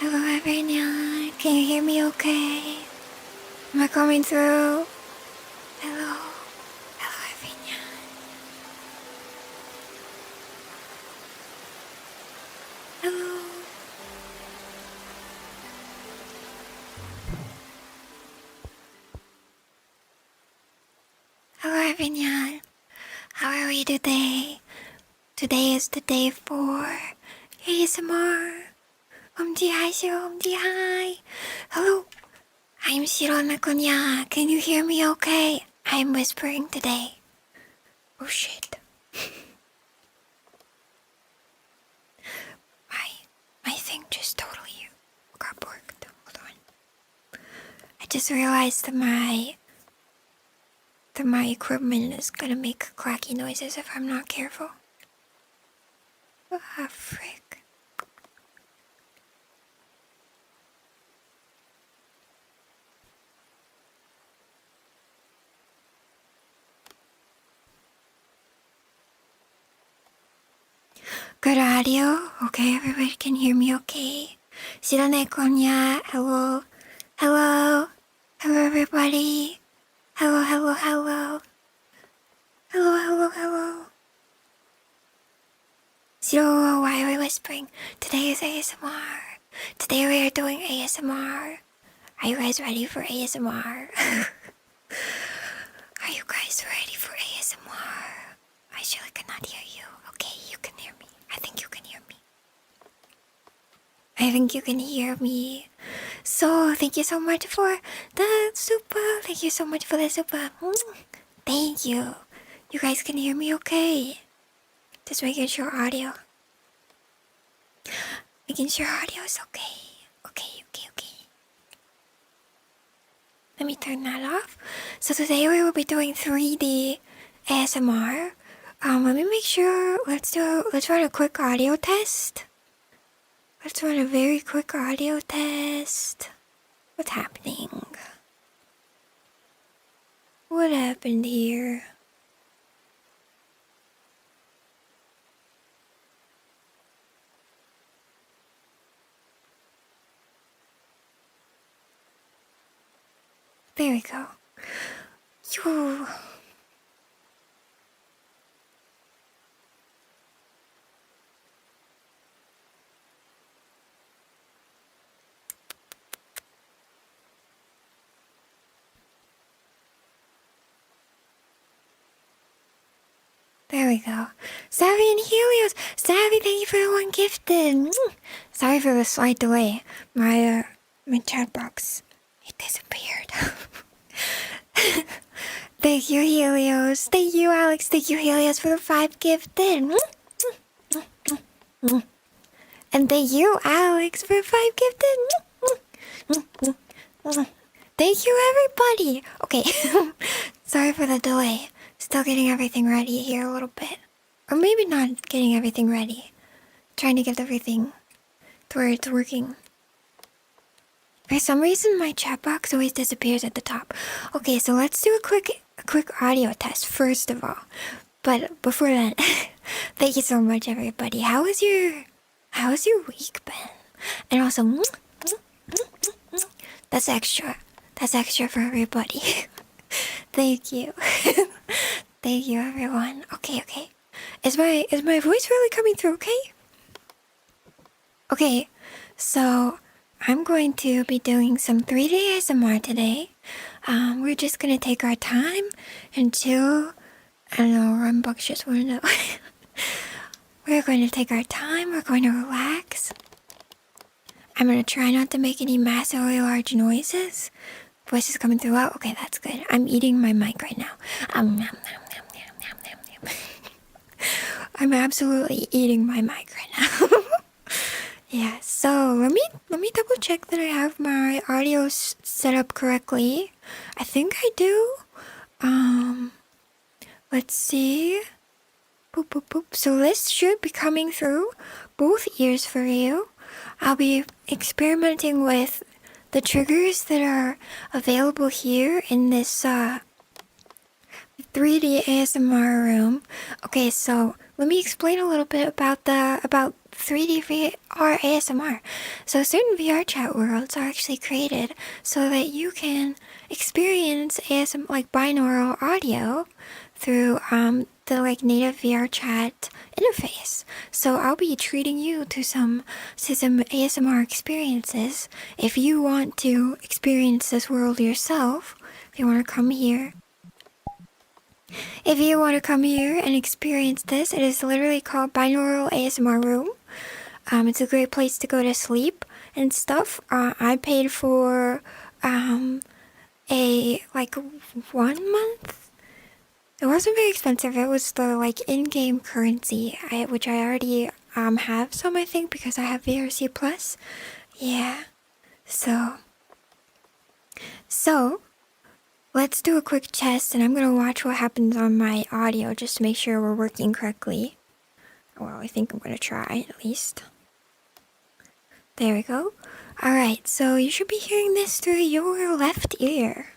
Hello everyone, can you hear me okay? Am I coming through? Hello, hello everyone. Hello. Hello everyone, how are we today? Today is the day for ASMR. Hi Shiro, hi. Hello, I'm ShiroNekoNya. Can you hear me okay? I'm whispering today. Oh shit. My thing just totally got worked. Hold on. I just realized that my equipment is gonna make clacky noises if I'm not careful. Ah, frick. Good audio? Okay, everybody can hear me okay? ShiroNekoNya, hello. Hello. Hello, everybody. Hello, hello, hello. Hello, hello, hello. Shiro, why are we whispering? Today is ASMR. Today we are doing ASMR. Are you guys ready for ASMR? Are you guys ready for ASMR? I surely cannot hear you. Okay, you can hear me. I think you can hear me. I think you can hear me. So, thank you so much for the super. Thank you so much for the super. Thank you. You guys can hear me okay? Just making sure audio. Making sure audio is okay. Okay. Let me turn that off. So today we will be doing 3D ASMR. Let me make sure. Let's run a quick audio test. Let's run a very quick audio test. What's happening? What happened here? There we go. Yo. There we go. Savvy and Helios! Savvy, thank you for the one gifted! Sorry for the slight delay. My chat box, it disappeared. Thank you, Helios. Thank you, Alex. Thank you, Helios, for the 5 gifted. And thank you, Alex, for 5 gifted. Thank you, everybody. Okay, sorry for the delay. Still getting everything ready here a little bit. Or maybe not getting everything ready. Trying to get everything to where it's working. For some reason, my chat box always disappears at the top. Okay, so let's do a quick audio test first of all. But before that, thank you so much, everybody. How's your week been? And also, that's extra. That's extra for everybody. Thank you. Thank you, everyone. Okay. Is my voice really coming through okay? Okay, so I'm going to be doing some 3D ASMR today. We're just gonna take our time until, I don't know, Rumbucks just wanna know. We're going to take our time, we're going to relax. I'm gonna try not to make any massively large noises. Voice is coming through well. Okay, that's good. I'm eating my mic right now. I'm absolutely eating my mic right now. Yeah, so let me double check that I have my audio set up correctly. I think I do. Let's see. Boop, boop, boop. So this should be coming through both ears for you. I'll be experimenting with the triggers that are available here in this 3D ASMR room. Okay, so let me explain a little bit about 3D VR ASMR. So certain VR chat worlds are actually created so that you can experience ASM like binaural audio through the like native VR chat interface. So I'll be treating you to some ASMR experiences. If you want to experience this world yourself, if you want to come here. If you want to come here and experience this, it is literally called Binaural ASMR Room. It's a great place to go to sleep and stuff. I paid for a like 1 month. It wasn't very expensive. It was the like in-game currency, which I already have some, I think, because I have VRC Plus. Yeah. So let's do a quick test, and I'm gonna watch what happens on my audio just to make sure we're working correctly. Well, I think I'm gonna try at least. There we go. Alright, so you should be hearing this through your left ear.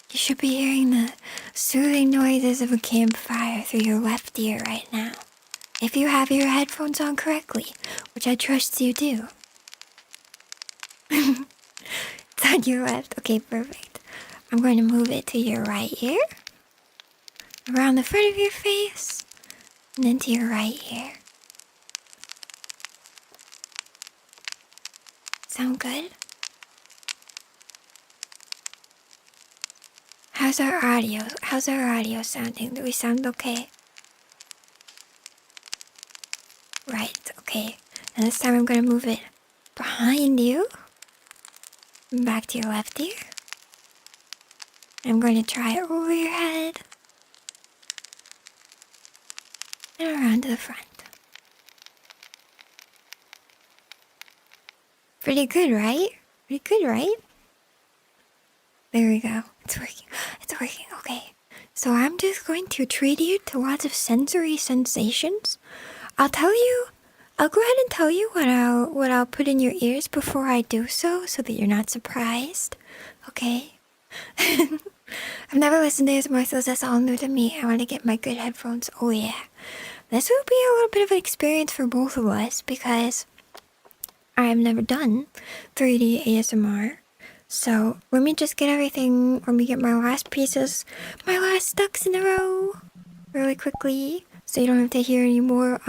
You should be hearing the soothing noises of a campfire through your left ear right now. If you have your headphones on correctly, which I trust you do. It's on your left. Okay, perfect. I'm going to move it to your right ear, around the front of your face, and then to your right ear. Sound good? How's our audio sounding? Do we sound okay? Right, okay. And this time I'm gonna move it behind you, back to your left ear. I'm going to try it over your head, and around to the front. Pretty good, right? Pretty good, right? There we go. It's working. It's working. Okay. So I'm just going to treat you to lots of sensory sensations. I'll go ahead and tell you what I'll put in your ears before I do so that you're not surprised. Okay? I've never listened to ASMR, so that's all new to me. I want to get my good headphones. Oh yeah. This will be a little bit of an experience for both of us because I've never done 3D ASMR. So let me just get everything, let me get my last ducks in a row really quickly so you don't have to hear any more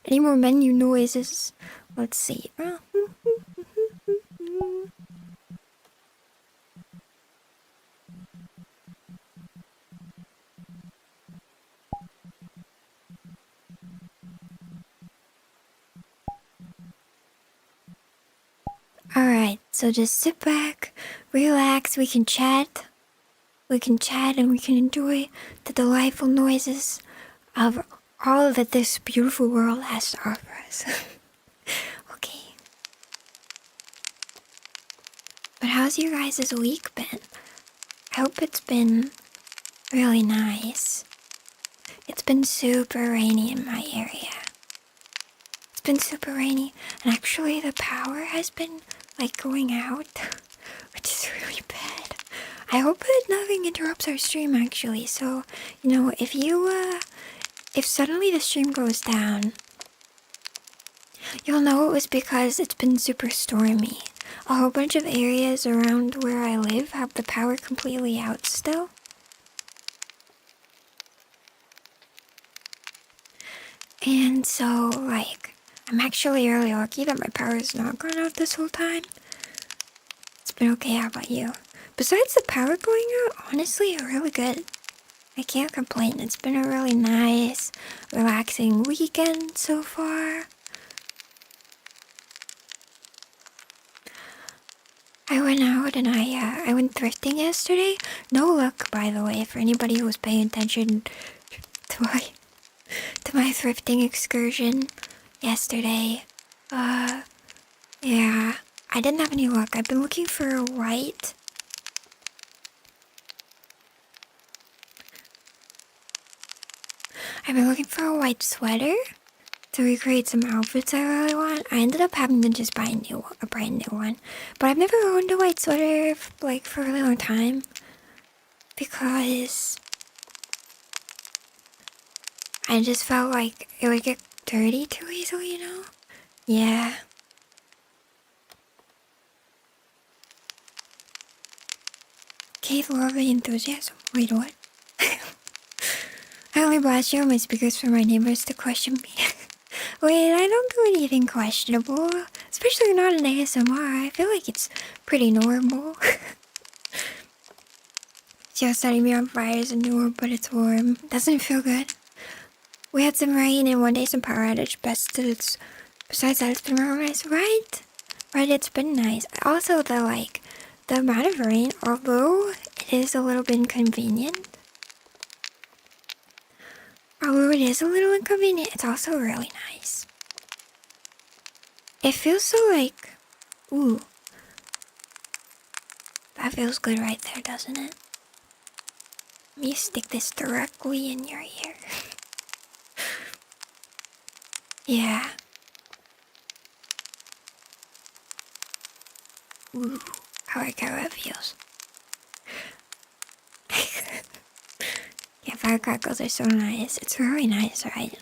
menu noises. Let's see. Alright, so just sit back, relax, we can chat and we can enjoy the delightful noises of all that this beautiful world has to offer us. Okay. But how's your guys' week been? I hope it's been really nice. It's been super rainy in my area. It's been super rainy, and actually the power has been like going out, which is really bad. I hope that nothing interrupts our stream actually, so, if suddenly the stream goes down, you'll know it was because it's been super stormy. A whole bunch of areas around where I live have the power completely out still. And so, I'm actually really lucky that my power has not gone out this whole time. It's been okay, how about you? Besides the power going out, honestly, really good. I can't complain. It's been a really nice, relaxing weekend so far. I went out and I went thrifting yesterday. No luck, by the way, for anybody who was paying attention to my thrifting excursion yesterday. Yeah, I didn't have any luck. I've been looking for a white sweater to recreate some outfits I really want. I ended up having to just buy a brand new one. But I've never owned a white sweater like for a really long time because I just felt like it would get dirty too easily, you know? Yeah. Keith Lorley enthusiasm. Wait, what? I only blast you on my speakers for my neighbors to question me. Wait, I don't do anything questionable. Especially not in ASMR. I feel like it's pretty normal. Just setting me on fire is a new but it's warm. Doesn't feel good. We had some rain and one day some power outage. Besides that, it's been real nice, right? Right, it's been nice. Also, the amount of rain, although it is a little bit inconvenient. Although it is a little inconvenient, it's also really nice. It feels so like, ooh. That feels good right there, doesn't it? Let me stick this directly in your ear. Yeah. Ooh, I like how that feels. Yeah, firecrackers are so nice. It's really nice, right?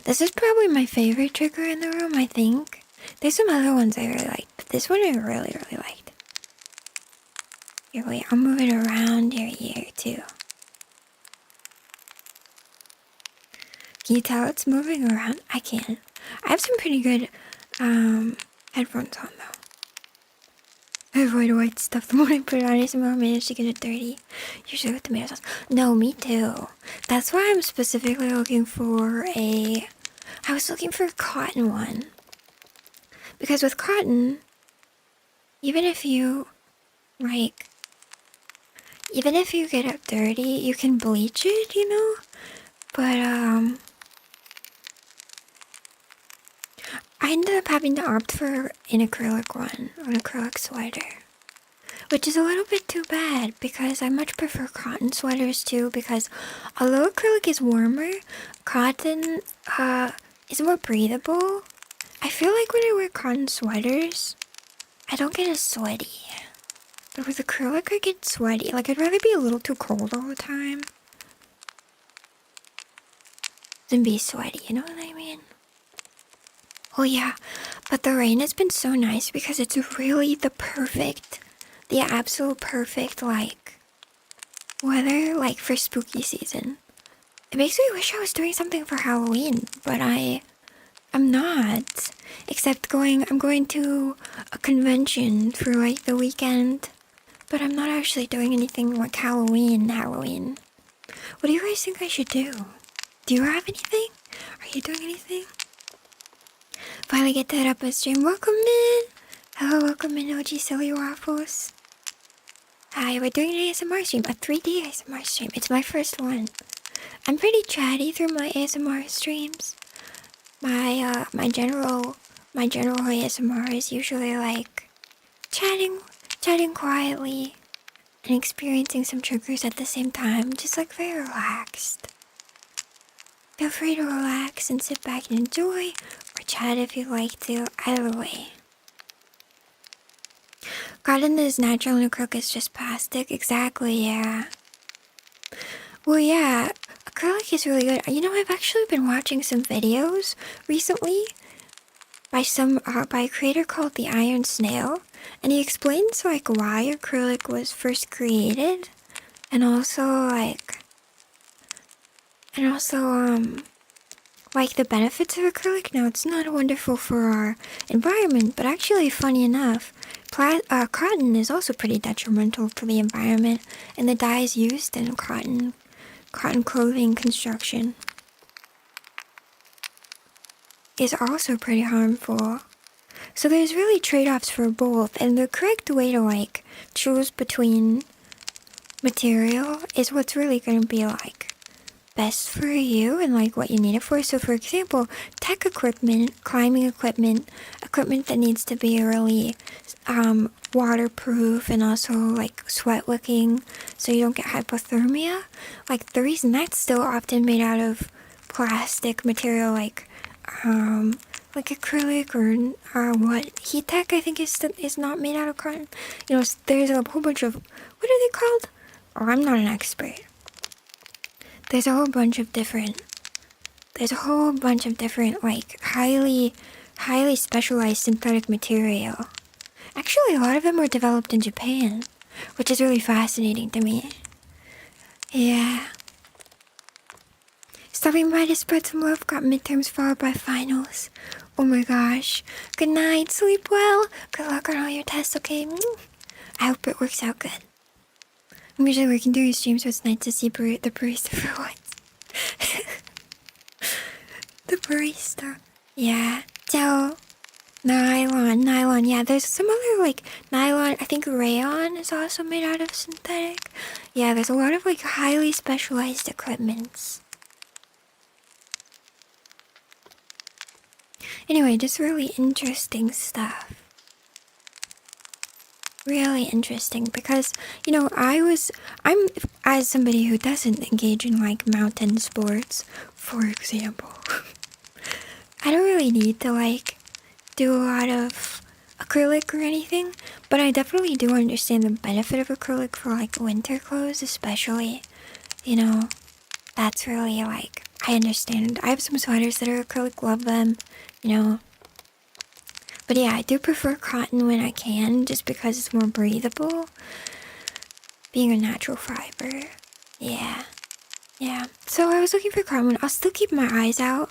This is probably my favorite trigger in the room, I think. There's some other ones I really liked, but this one I really, really liked. Here, wait, I'll move it around your ear, too. Can you tell it's moving around? I can. I have some pretty good headphones on, though. I avoid white stuff the moment I put it on. I somehow managed to get it dirty. Usually with tomato sauce. No, me too. That's why I'm specifically looking for I was looking for a cotton one. Because with cotton, even if you get it dirty, you can bleach it, you know? But, I ended up having to opt for an acrylic one, an acrylic sweater. Which is a little bit too bad, because I much prefer cotton sweaters too, because although acrylic is warmer, cotton, is more breathable. I feel like when I wear cotton sweaters, I don't get as sweaty. But with acrylic, I get sweaty. Like, I'd rather be a little too cold all the time than be sweaty, you know what I mean? Oh yeah, but the rain has been so nice because it's really the absolute perfect, weather, for spooky season. It makes me wish I was doing something for Halloween, but I'm not. Except I'm going to a convention for, the weekend. But I'm not actually doing anything like Halloween. What do you guys think I should do? Do you have anything? Are you doing anything? Finally get that up on stream. Welcome in! Hello, welcome in, OG Silly Waffles. Hi, we're doing an ASMR stream, a 3D ASMR stream. It's my first one. I'm pretty chatty through my ASMR streams. My general ASMR is usually chatting quietly and experiencing some triggers at the same time, just very relaxed. Feel free to relax and sit back and enjoy, or chat if you'd like to, either way. Cotton is natural and acrylic is just plastic. Exactly, yeah. Well, yeah, acrylic is really good. You know, I've actually been watching some videos recently by a creator called The Iron Snail, and he explains, why acrylic was first created, and also, the benefits of acrylic. Now, it's not wonderful for our environment, but actually, funny enough, cotton is also pretty detrimental to the environment, and the dyes used in cotton clothing construction is also pretty harmful. So there's really trade-offs for both, and the correct way to choose between material is what's really going to be best for you and what you need it for. So for example, tech equipment, climbing equipment that needs to be really waterproof and also sweat wicking so you don't get hypothermia. The reason that's still often made out of plastic material like acrylic or what. Heat tech, I think, is not made out of cotton. You know, there's a whole bunch of, what are they called? Oh, I'm not an expert. There's a whole bunch of different, like, highly specialized synthetic material. Actually, a lot of them were developed in Japan, which is really fascinating to me. Yeah. Stopping by to spread some love, got midterms followed by finals. Oh my gosh. Good night, sleep well. Good luck on all your tests, okay? I hope it works out good. I'm usually working during streams, so it's nice to see the barista for once. The barista. Yeah. So, nylon. Yeah, there's some other, like, nylon. I think rayon is also made out of synthetic. Yeah, there's a lot of, like, highly specialized equipments. Anyway, just really interesting stuff. Really interesting because, you know, I'm as somebody who doesn't engage in, like, mountain sports, for example. I don't really need to, like, do a lot of acrylic or anything, but I definitely do understand the benefit of acrylic for, like, winter clothes, especially. You know, that's really, like, I understand. I have some sweaters that are acrylic, love them, you know. But yeah, I do prefer cotton when I can, just because it's more breathable. Being a natural fiber. Yeah. So I was looking for cotton. I'll still keep my eyes out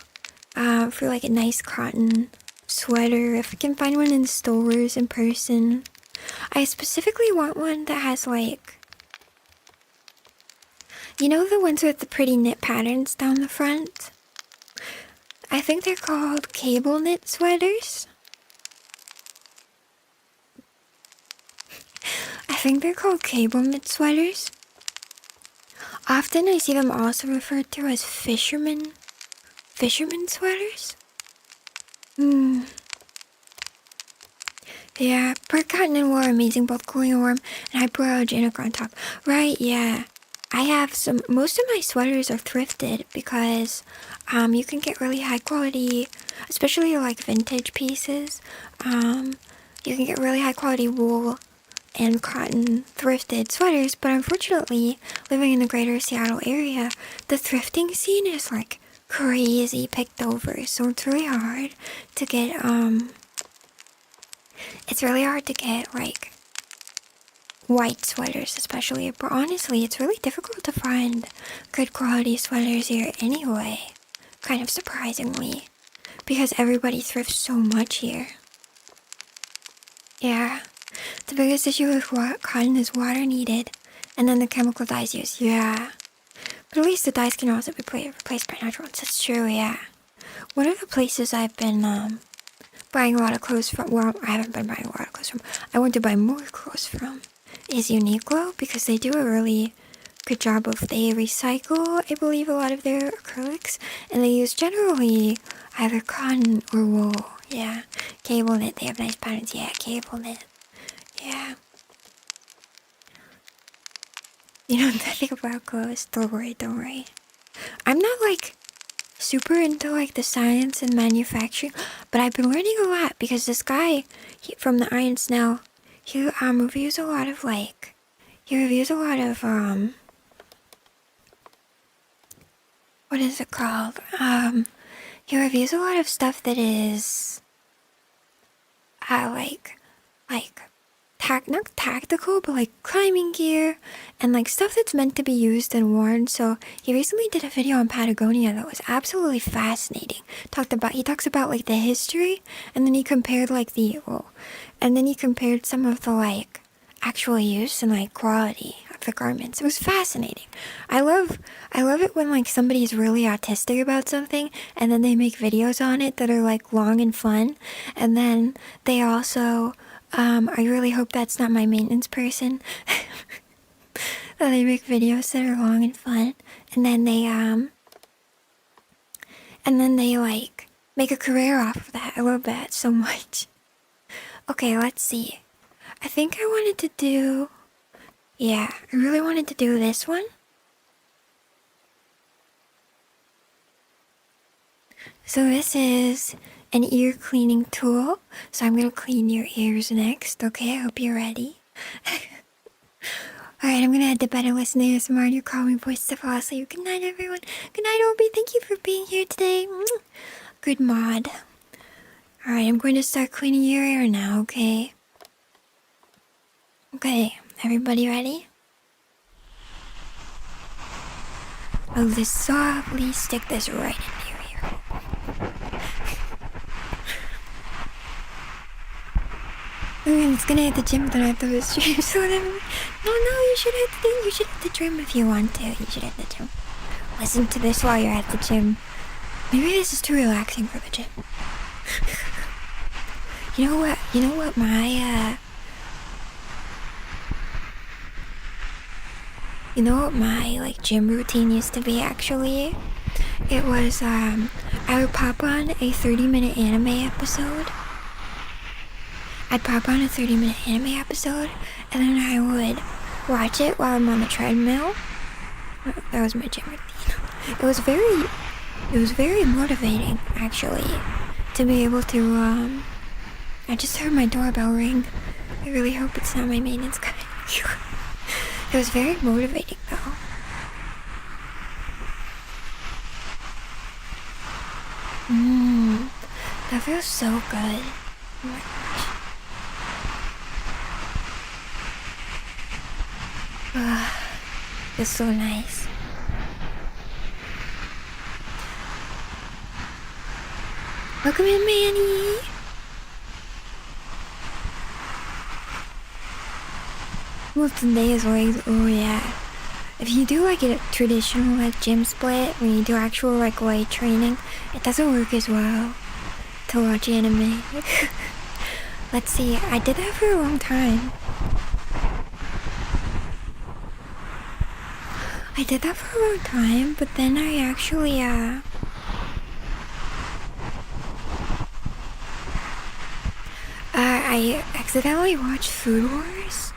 for like a nice cotton sweater. If I can find one in stores in person. I specifically want one that has, like, you know, the ones with the pretty knit patterns down the front? I think they're called cable knit sweaters. I think they're called cable knit sweaters. Often I see them also referred to as fisherman sweaters. Yeah, bird cotton and wool are amazing, both cooling and warm, and hypoallergenic on top. Right, yeah. I have most of my sweaters are thrifted because you can get really high quality, especially like vintage pieces. You can get really high quality wool and cotton thrifted sweaters, but unfortunately, living in the greater Seattle area, the thrifting scene is like crazy picked over, so it's really hard to get like white sweaters especially, but honestly it's really difficult to find good quality sweaters here anyway, kind of surprisingly, because everybody thrifts so much here. Yeah. The biggest issue with cotton is water needed, and then the chemical dyes used. Yeah. But at least the dyes can also be replaced by natural ones. That's true, yeah. One of the places I've been buying a lot of clothes from, well, I haven't been buying a lot of clothes from, I want to buy more clothes from, is Uniqlo, because they do a really good job of, they recycle, I believe, a lot of their acrylics, and they use generally either cotton or wool. Yeah. Cable knit, they have nice patterns. Yeah, cable knit. Yeah. You know, nothing about clothes. Don't worry. I'm not, like, super into, like, the science and manufacturing, but I've been learning a lot because this guy from the Iron Snail, he reviews a lot of, what is it called? He reviews a lot of stuff that is, not tactical, but like climbing gear and like stuff that's meant to be used and worn. So he recently did a video on Patagonia that was absolutely fascinating. He talks about like the history, and then he compared some of the like actual use and like quality of the garments. It was fascinating. I love it when like somebody's really artistic about something and then they make videos on it that are like long and fun, and then they also I really hope that's not my maintenance person. That they make videos that are long and fun, and then they like make a career off of that. I love that so much. Okay, let's see. I think I really wanted to do this one. So this is an ear cleaning tool. So I'm gonna clean your ears next, okay? I hope you're ready. Alright, I'm gonna head to bed and listen to ASMR and your calming voice to fall asleep. Good night, everyone. Good night, Obi. Thank you for being here today. Good mod. Alright, I'm going to start cleaning your ear now, okay? Okay, everybody ready? I'll just softly stick this right into your ear. It's gonna hit the gym tonight though, it's stream, so whatever. No, you should hit the gym if you want to. You should hit the gym. Listen to this while you're at the gym. Maybe this is too relaxing for the gym. You know what my like gym routine used to be actually? It was I would pop on a 30-minute anime episode. I'd pop on a 30-minute anime episode and then I would watch it while I'm on the treadmill. That was my gym routine. It was very motivating actually to be able to I just heard my doorbell ring. I really hope it's not my maintenance guy. It was very motivating though. That feels so good. Oh my gosh. It's so nice. Welcome in, Manny. Well, today is legs. Oh yeah. If you do like a traditional like gym split, when you do actual like weight training, it doesn't work as well to watch anime. Let's see, I did that for a long time. But then I actually I accidentally watched Food Wars.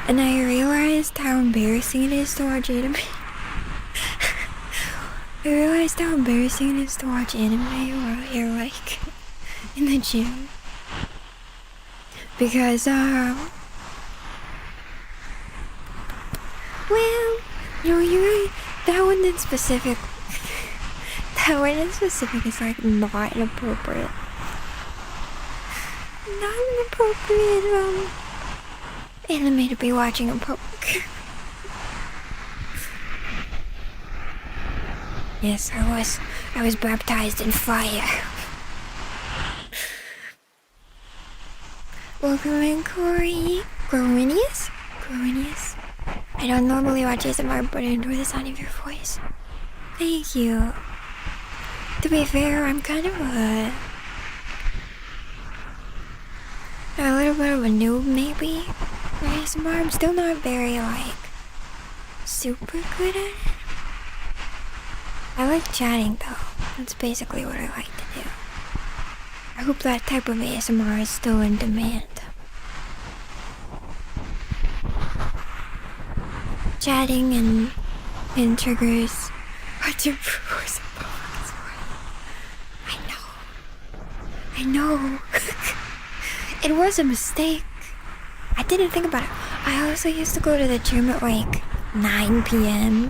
And I realized how embarrassing it is to watch anime. While you're like in the gym. Because well, that one in specific is like not an appropriate anime to be watching in public. Yes, I was baptized in fire. Welcome in, Corey. Growinius? I don't normally watch ASMR, but I enjoy the sound of your voice. Thank you. To be fair, I'm kind of a little bit of a noob, maybe. ASMR, I'm still not very, like, super good at it. I like chatting, though. That's basically what I like to do. I hope that type of ASMR is still in demand. Chatting and triggers. What's your voice? I know. It was a mistake. I didn't think about it. I also used to go to the gym at like 9 p.m.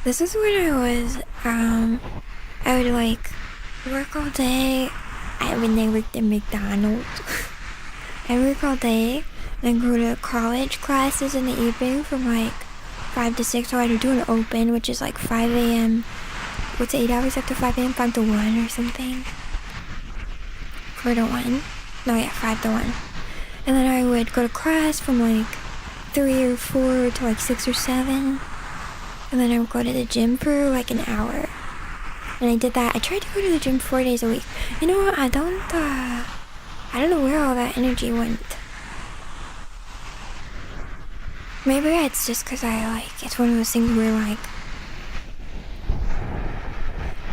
This is when I would like work all day. I worked at McDonald's. I work all day, then go to college classes in the evening from like 5 to 6. So I would do an open, which is like 5 a.m. What's 8 hours after 5 a.m.? 5 to 1 or something. 4 to 1. No, yeah, 5 to 1. And then I would go to class from like 3 or 4 to like 6 or 7. And then I would go to the gym for like an hour. And I did that. I tried to go to the gym 4 days a week. You know what? I don't know where all that energy went. Maybe it's just because it's one of those things where like,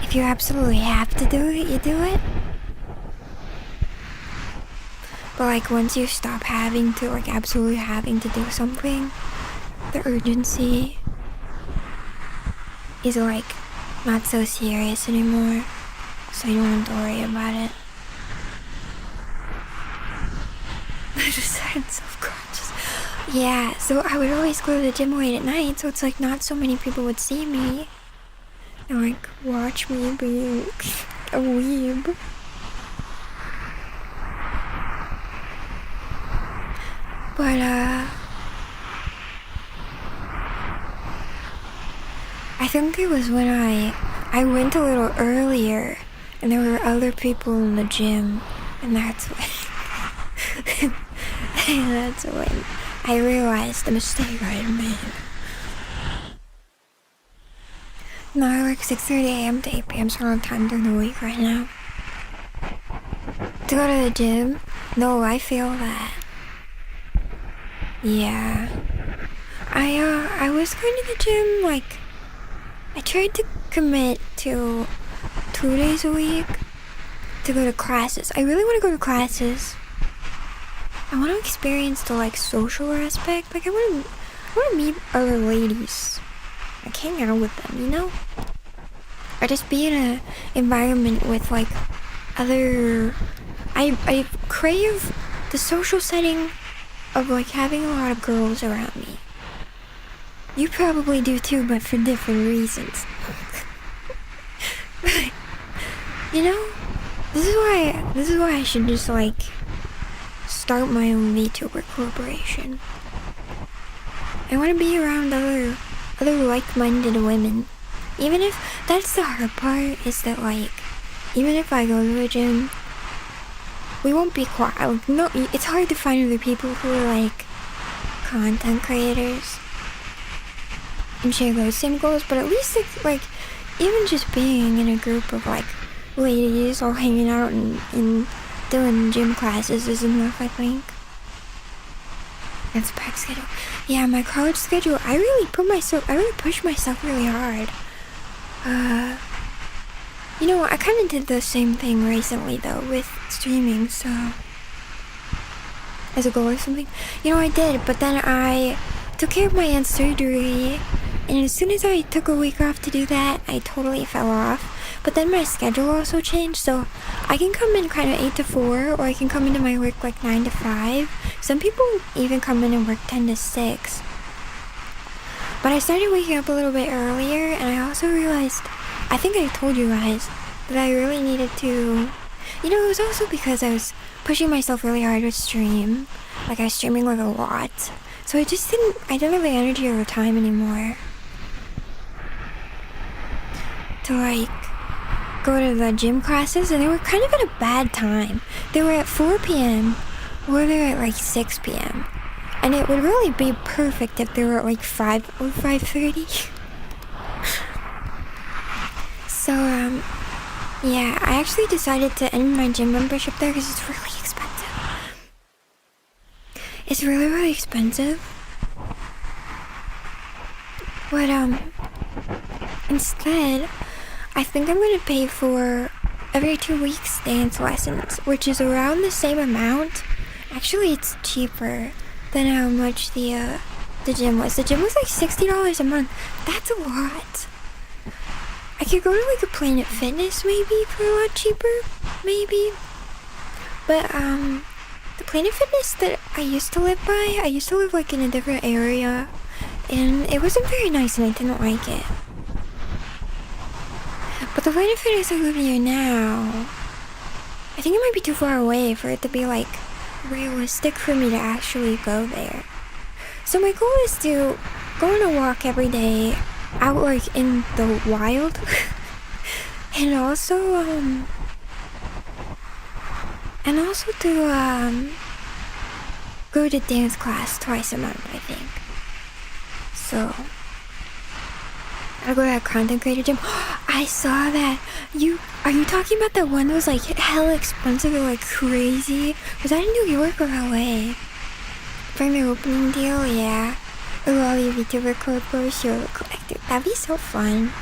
if you absolutely have to do it, you do it. But like once you stop having to, like absolutely having to do something, the urgency is like not so serious anymore, so you don't have to worry about it. I just started self-conscious. Yeah, so I would always go to the gym late at night, so it's like not so many people would see me and like watch me being a weeb. But I think it was when I went a little earlier and there were other people in the gym, and that's when that's when I realized the mistake I had made. Now I work 6:30 a.m. to 8 p.m. so I don't have time during the week right now to go to the gym. No, I feel that. Yeah. I was going to the gym, like, I tried to commit to 2 days a week to go to classes. I really want to go to classes. I want to experience the, like, social aspect. Like, I want to meet other ladies. Like, hang out with them, you know? Or just be in an environment with, like, other... I crave the social setting of, like, having a lot of girls around me. You probably do too, but for different reasons. You know, this is why I should just, like, start my own Vtuber corporation. I want to be around other like-minded women. Even if, that's the hard part, is that, like, even if I go to a gym, we won't be quiet. Like, no, it's hard to find other people who are, like, content creators and share those same goals, but at least, like, even just being in a group of, like, ladies all hanging out and doing gym classes is enough, I think. That's packed schedule. Yeah, my college schedule, I really pushed myself really hard. You know, I kind of did the same thing recently, though, with streaming, so... as a goal or something. You know, I did, but then I took care of my aunt's surgery, and as soon as I took a week off to do that, I totally fell off. But then my schedule also changed, so I can come in kind of 8 to 4, or I can come into my work like 9 to 5. Some people even come in and work 10 to 6. But I started waking up a little bit earlier, and I also realized, I think I told you guys, that I really needed to... You know, it was also because I was pushing myself really hard with stream. Like, I was streaming like a lot. So I didn't have the energy or the time anymore to, like, go to the gym classes, and they were kind of at a bad time. They were at 4 p.m. or they were at like 6 p.m. And it would really be perfect if they were at like 5 or 5:30. So, yeah, I actually decided to end my gym membership there because it's really expensive. It's really, really expensive. But, instead, I think I'm gonna pay for every 2 weeks dance lessons, which is around the same amount. Actually, it's cheaper than how much the gym was. The gym was like $60 a month. That's a lot. I could go to like a Planet Fitness maybe for a lot cheaper, maybe. But the Planet Fitness that I used to live by, I used to live like in a different area, and it wasn't very nice and I didn't like it. But the Planet Fitness I live near now, I think it might be too far away for it to be like realistic for me to actually go there. So my goal is to go on a walk every day out like in the wild and also to go to dance class twice a month, I think. So I'll go to that content creator gym. I saw that. Are you talking about that one that was like hella expensive or like crazy? Was that in New York or LA? For their opening deal, yeah. A loli Vtuber corpo Shiro collective. That'd be so fun.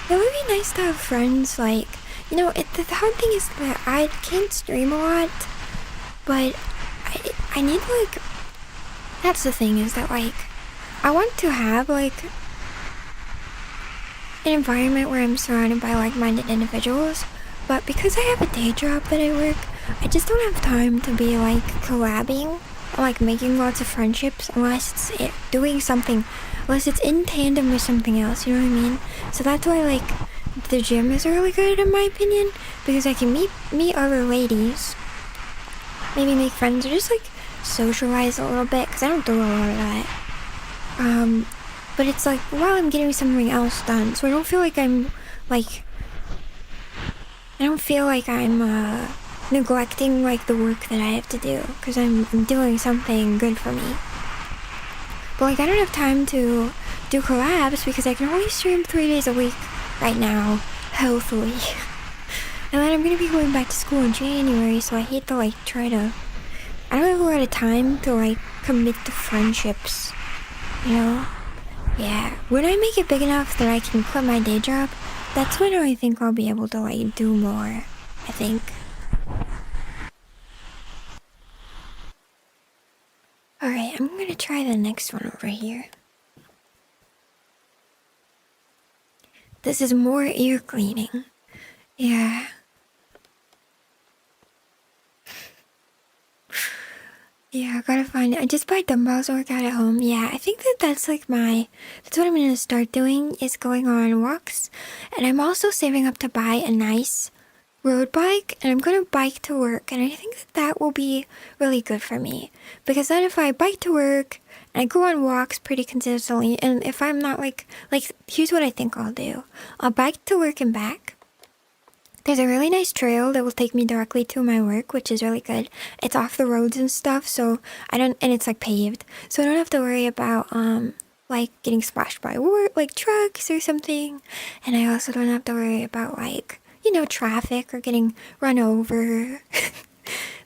It would be nice to have friends, like, you know, the hard thing is that I can't stream a lot, but I need, like, that's the thing, is that, like, I want to have, like, an environment where I'm surrounded by like-minded individuals. But because I have a day job that I work, I just don't have time to be like collabing or like making lots of friendships unless it's doing something, unless it's in tandem with something else, you know what I mean? So that's why like the gym is really good in my opinion, because I can meet other ladies, maybe make friends, or just like socialize a little bit, because I don't do a lot of that. But it's like while I'm getting something else done, so I don't feel like I'm neglecting like the work that I have to do, because I'm doing something good for me. But like I don't have time to do collabs because I can only stream 3 days a week right now, healthily. And then I'm gonna be going back to school in January, so I hate to like I don't have a lot of time to like commit to friendships, you know? Yeah, when I make it big enough that I can quit my day job, that's when I think I'll be able to like do more, I think. Alright, I'm gonna try the next one over here. This is more ear cleaning. Yeah. Yeah, I gotta find it. I just buy dumbbells to work out at home. Yeah, I think that's like that's what I'm gonna start doing, is going on walks. And I'm also saving up to buy a nice road bike, and I'm gonna bike to work. And I think that will be really good for me, because then if I bike to work and I go on walks pretty consistently, and if I'm not like here's what I think I'll do. I'll bike to work and back. There's a really nice trail that will take me directly to my work, which is really good. It's off the roads and stuff, so and it's like paved, so I don't have to worry about like getting splashed by like trucks or something. And I also don't have to worry about like, you know, traffic or getting run over.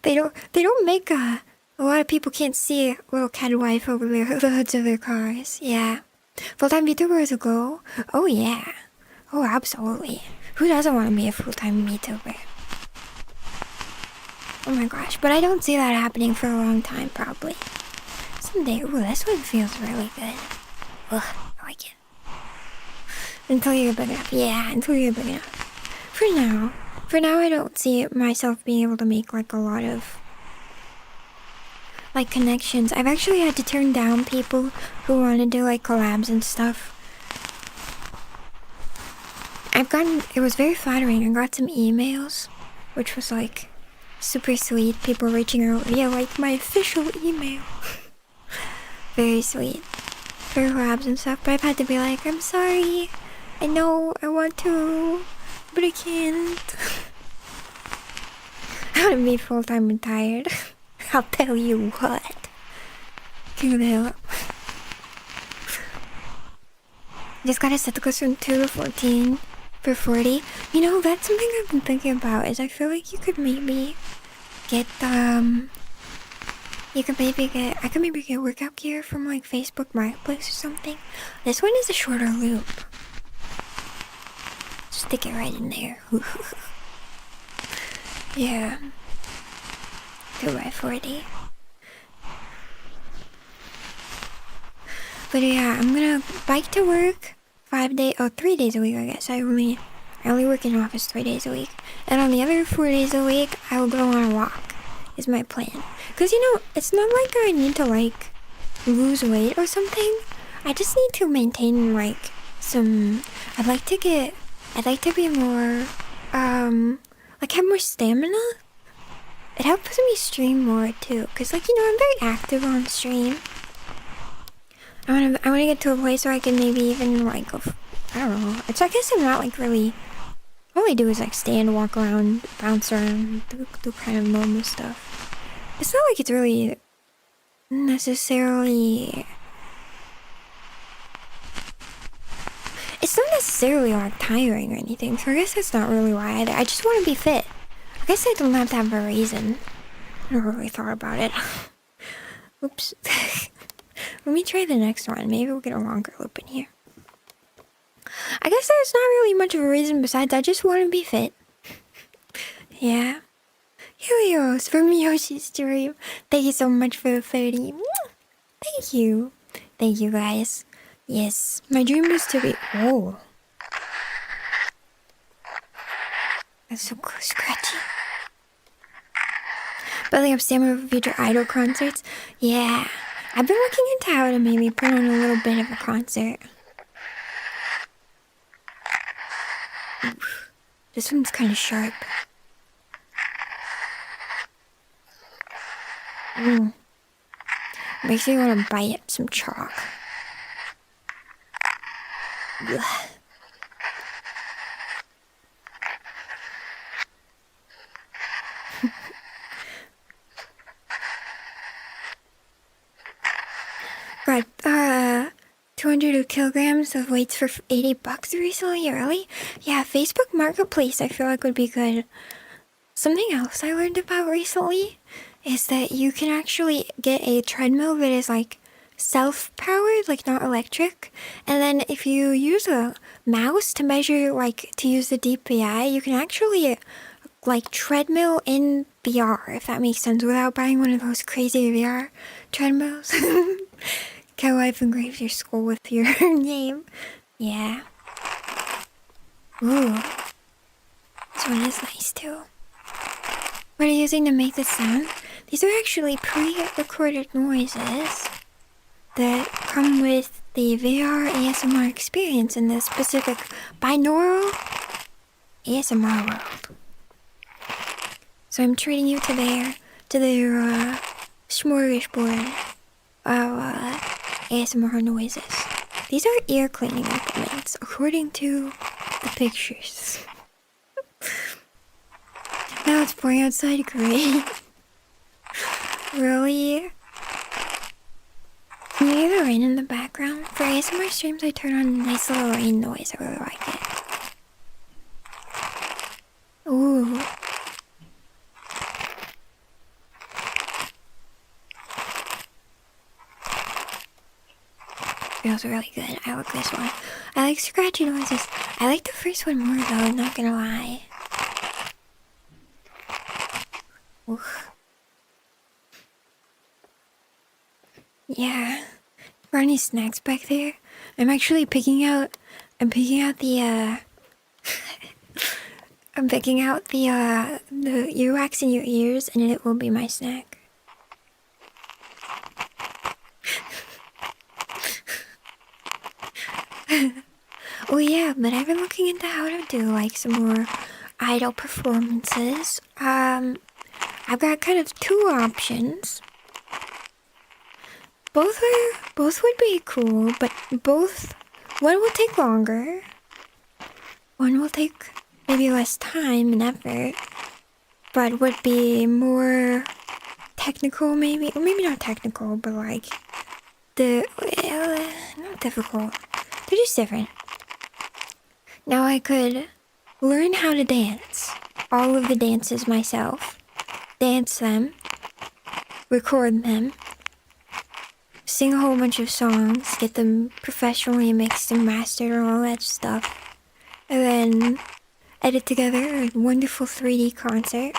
They don't make a lot of people can't see a little catwife over the hoods of their cars. Yeah, full-time VTubers will go. Oh yeah, oh absolutely. Who doesn't want to be a full-time VTuber? Oh my gosh, but I don't see that happening for a long time, probably. Someday. Ooh, this one feels really good. Ugh, I like it. Until you're big enough. Yeah, until you're big enough. For now, I don't see myself being able to make like a lot of like connections. I've actually had to turn down people who want to do like collabs and stuff. It was very flattering. I got some emails, which was like super sweet. People reaching out via like my official email. Very sweet. For collabs and stuff, but I've had to be like, I'm sorry. I know I want to, but I can't. I want to be full-time retired. I'll tell you what. Give the hell up. Just gotta set the goals from 2 to 14. For 40. You know, that's something I've been thinking about, is I feel like you could maybe get I could maybe get workout gear from like Facebook Marketplace or something. This one is a shorter loop. Stick it right in there. Yeah. 2x40. But yeah, I'm gonna bike to work 3 days a week, I guess. I only work in office 3 days a week. And on the other 4 days a week, I will go on a walk, is my plan. Because, you know, it's not like I need to, like, lose weight or something. I just need to maintain, like, I'd like to be more, like, have more stamina. It helps me stream more, too. Because, like, you know, I'm very active on stream. I want to get to a place where I can maybe even, like, go, I don't know. I guess I'm not, like, really, all I do is, like, stand, walk around, bounce around, do kind of normal stuff. It's not like it's really necessarily, it's not necessarily, like, tiring or anything, so I guess that's not really why either. I just want to be fit. I guess I don't have to have a reason. I never really thought about it. Oops. Let me try the next one. Maybe we'll get a longer loop in here. I guess there's not really much of a reason besides I just want to be fit. Yeah. Helios from Yoshi's stream. Thank you so much for the 30. Thank you. Thank you, guys. Yes. My dream is to be... Oh. That's so scratchy. Building up stamina for future idol concerts. Yeah, I've been looking into how to maybe put on a little bit of a concert. Oof. This one's kind of sharp. Makes me want to bite at some chalk. Ugh. Got 200 kilograms of weights for $80 recently, really? Yeah, Facebook Marketplace I feel like would be good. Something else I learned about recently is that you can actually get a treadmill that is like self-powered, like not electric. And then if you use a mouse to measure, like to use the DPI, you can actually like treadmill in VR, if that makes sense, without buying one of those crazy VR treadmills. Catwife engraves your skull with your name. Yeah. Ooh. This one is nice too. What are you using to make this sound? These are actually pre-recorded noises that come with the VR ASMR experience in this specific binaural ASMR world. So I'm treating you to their smorgasbord of ASMR noises. These are ear cleaning implements, according to the pictures. Now it's pouring outside, great. Really? Can you hear the rain in the background? For ASMR streams, I turn on a nice little rain noise. I really like it. Ooh. Feels really good. I like this one. I like scratchy noises. I like the first one more though, not gonna lie. Oof. Yeah. Are any snacks back there? I'm actually picking out the earwax in your ears, and it will be my snack. Oh yeah, but I've been looking into how to do like some more idol performances. I've got kind of two options. Both would be cool, but one will take longer. One will take maybe less time and effort, but would be more technical maybe, or maybe not technical, but like not difficult. They're just different. Now I could learn how to dance all of the dances myself, dance them, record them, sing a whole bunch of songs, get them professionally mixed and mastered and all that stuff, and then edit together a wonderful 3D concert.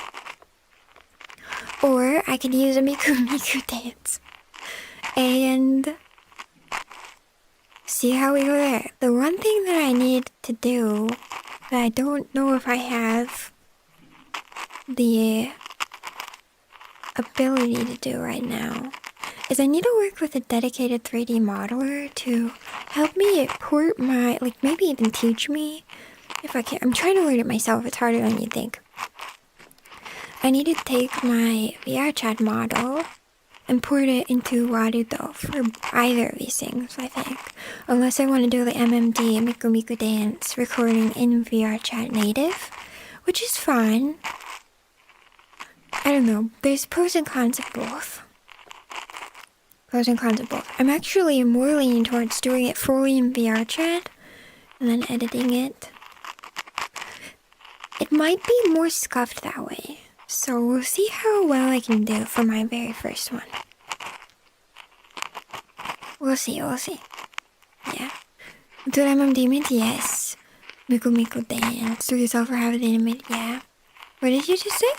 Or I could use a Miku dance and see how we go there. The one thing that I need to do that I don't know if I have the ability to do right now is I need to work with a dedicated 3D modeler to help me port my, like maybe even teach me if I can. I'm trying to learn it myself. It's harder than you think. I need to take my VR chat model and port it into Warudo for either of these things, I think. Unless I want to do the MMD, Miku dance, recording in VR chat native, which is fine. I don't know, there's pros and cons of both. Pros and cons of both. I'm actually more leaning towards doing it fully in VR chat and then editing it. It might be more scuffed that way. So we'll see how well I can do for my very first one. We'll see. Yeah. Do MMD mint? Yes. Miku dance. Do yourself or have it animated? Yeah. What did you just say?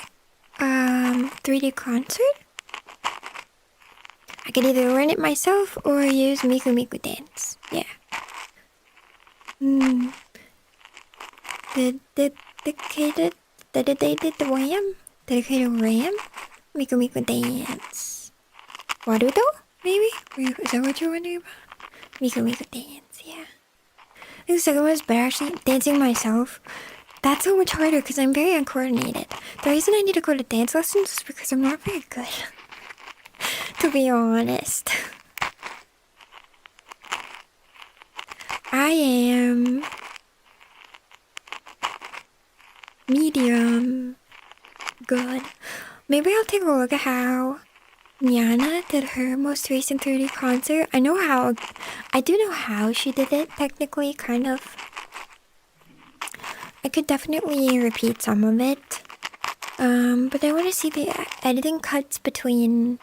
3D concert? I could either learn it myself or use Miku dance. Yeah. The dedicated Did they did the wham? Dedicated ram? Miko Miko dance. Warudo? Maybe? Is that what you're wondering about? Miko Miko dance, yeah. I think the second one is better actually. Dancing myself. That's so much harder because I'm very uncoordinated. The reason I need to go to dance lessons is because I'm not very good. To be honest. I am medium good. Maybe I'll take a look at how Nyana did her most recent 3D concert. I do know how she did it technically, kind of. I could definitely repeat some of it. But I want to see the editing cuts between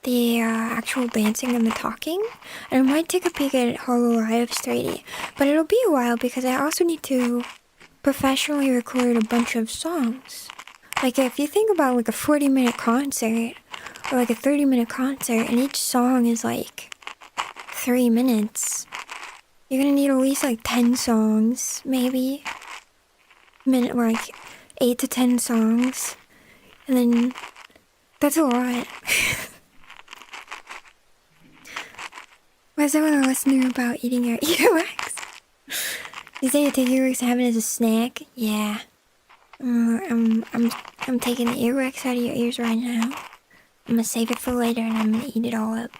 the actual dancing and the talking. And I might take a peek at HoloLive's 3D. But it'll be a while because I also need to professionally record a bunch of songs. Like if you think about like a 40-minute concert or like a 30-minute concert and each song is like 3 minutes, you're gonna need at least like 10 songs, maybe. Like 8 to 10 songs. And then that's a lot. What's someone listening about eating your earwax? You say you take earwax and have it as a snack? Yeah. I'm taking the earwax out of your ears right now. I'm gonna save it for later and I'm gonna eat it all up.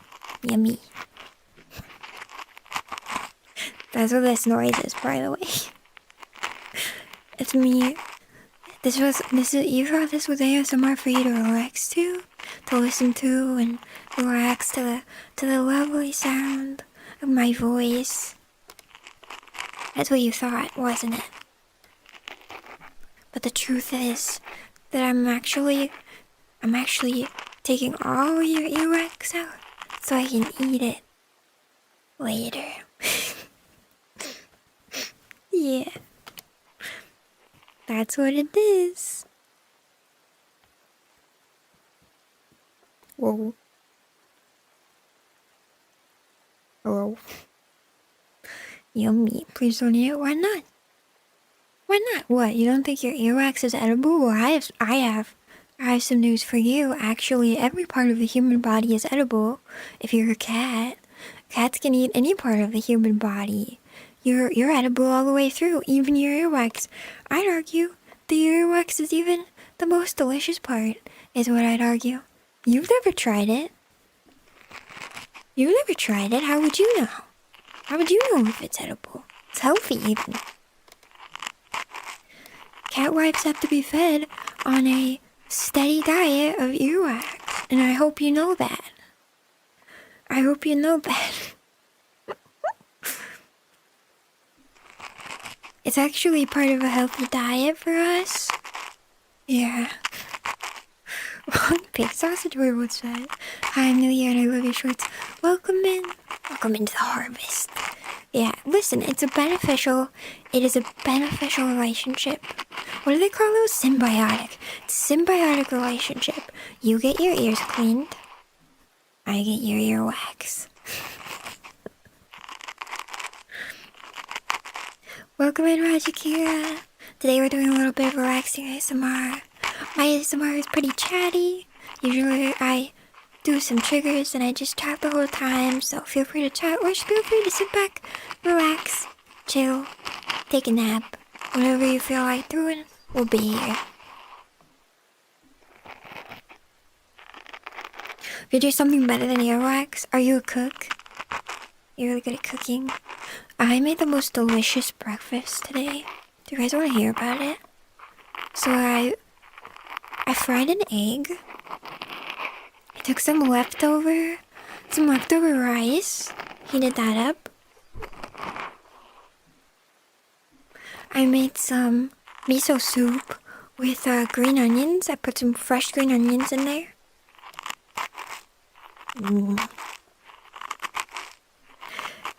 Yummy. That's what this noise is, by the way. It's me. You thought this was ASMR for you to relax to listen to and relax to the lovely sound of my voice. That's what you thought, wasn't it? But the truth is that I'm actually taking all your earwax out so I can eat it later. Yeah. That's what it is. Whoa. Hello. Yummy. Please don't eat it. Why not? Why not? What? You don't think your earwax is edible? Well, I have some news for you. Actually, every part of the human body is edible. If you're a cat, cats can eat any part of the human body. You're edible all the way through, even your earwax. I'd argue the earwax is even the most delicious part, is what I'd argue. You've never tried it. You've never tried it. How would you know? How would you know if it's edible? It's healthy, even. Catwives have to be fed on a steady diet of earwax, and I hope you know that. I hope you know that. It's actually part of a healthy diet for us. Yeah. Pig sausage, where what's that? Hi, I'm New Year and I love your shorts. Welcome into the harvest. Yeah, listen, it is a beneficial relationship. What do they call those? Symbiotic. It's a symbiotic relationship. You get your ears cleaned, I get your earwax. Welcome in, Rajakira. Today we're doing a little bit of relaxing ASMR. My ASMR is pretty chatty. Usually I do some triggers and I just chat the whole time, so feel free to chat or just feel free to sit back, relax, chill, take a nap. Whatever you feel like doing, we'll be here. If you do something better than earwax, are you a cook? You're really good at cooking. I made the most delicious breakfast today. Do you guys want to hear about it? So I fried an egg. I took some leftover rice, heated that up. I made some miso soup with green onions. I put some fresh green onions in there.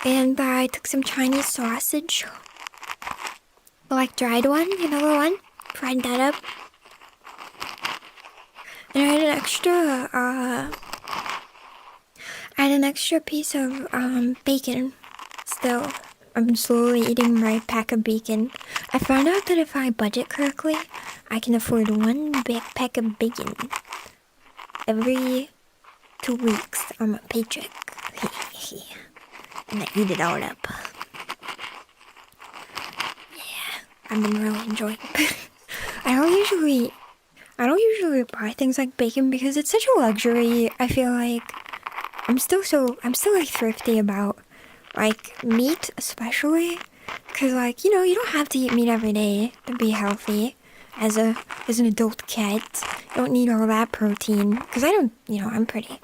And I took some Chinese sausage, like dried one, you know the one? Fried that up. And I had an extra piece of bacon. Still, I'm slowly eating my pack of bacon. I found out that if I budget correctly, I can afford one big pack of bacon every 2 weeks on my paycheck. And I eat it all up. Yeah, I've been really enjoying it. I don't usually buy things like bacon because it's such a luxury. I feel like I'm still like thrifty about like meat, especially because like, you know, you don't have to eat meat every day to be healthy as an adult cat. You don't need all that protein because I don't, you know, I'm pretty.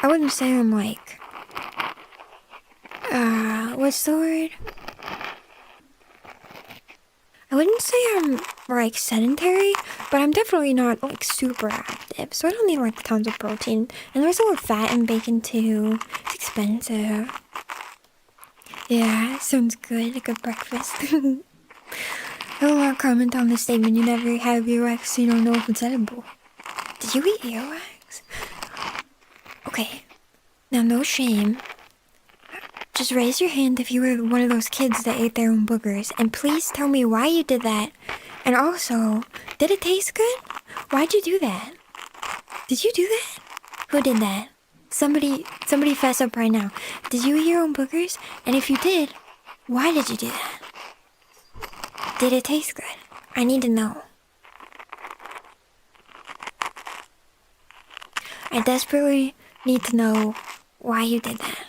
I wouldn't say I'm like what's the word? I wouldn't say I'm like sedentary, but I'm definitely not like super active, so I don't need like tons of protein. And there's a lot of fat in bacon too. It's expensive. Yeah, sounds good. A good breakfast. I will not comment on the statement. You never have earwax, so you don't know if it's edible. Did you eat earwax? Okay. Now, no shame. Just raise your hand if you were one of those kids that ate their own boogers, and please tell me why you did that. And also, did it taste good? Why'd you do that? Did you do that? Who did that? Somebody fess up right now. Did you eat your own boogers? And if you did, why did you do that? Did it taste good? I need to know. I desperately need to know why you did that.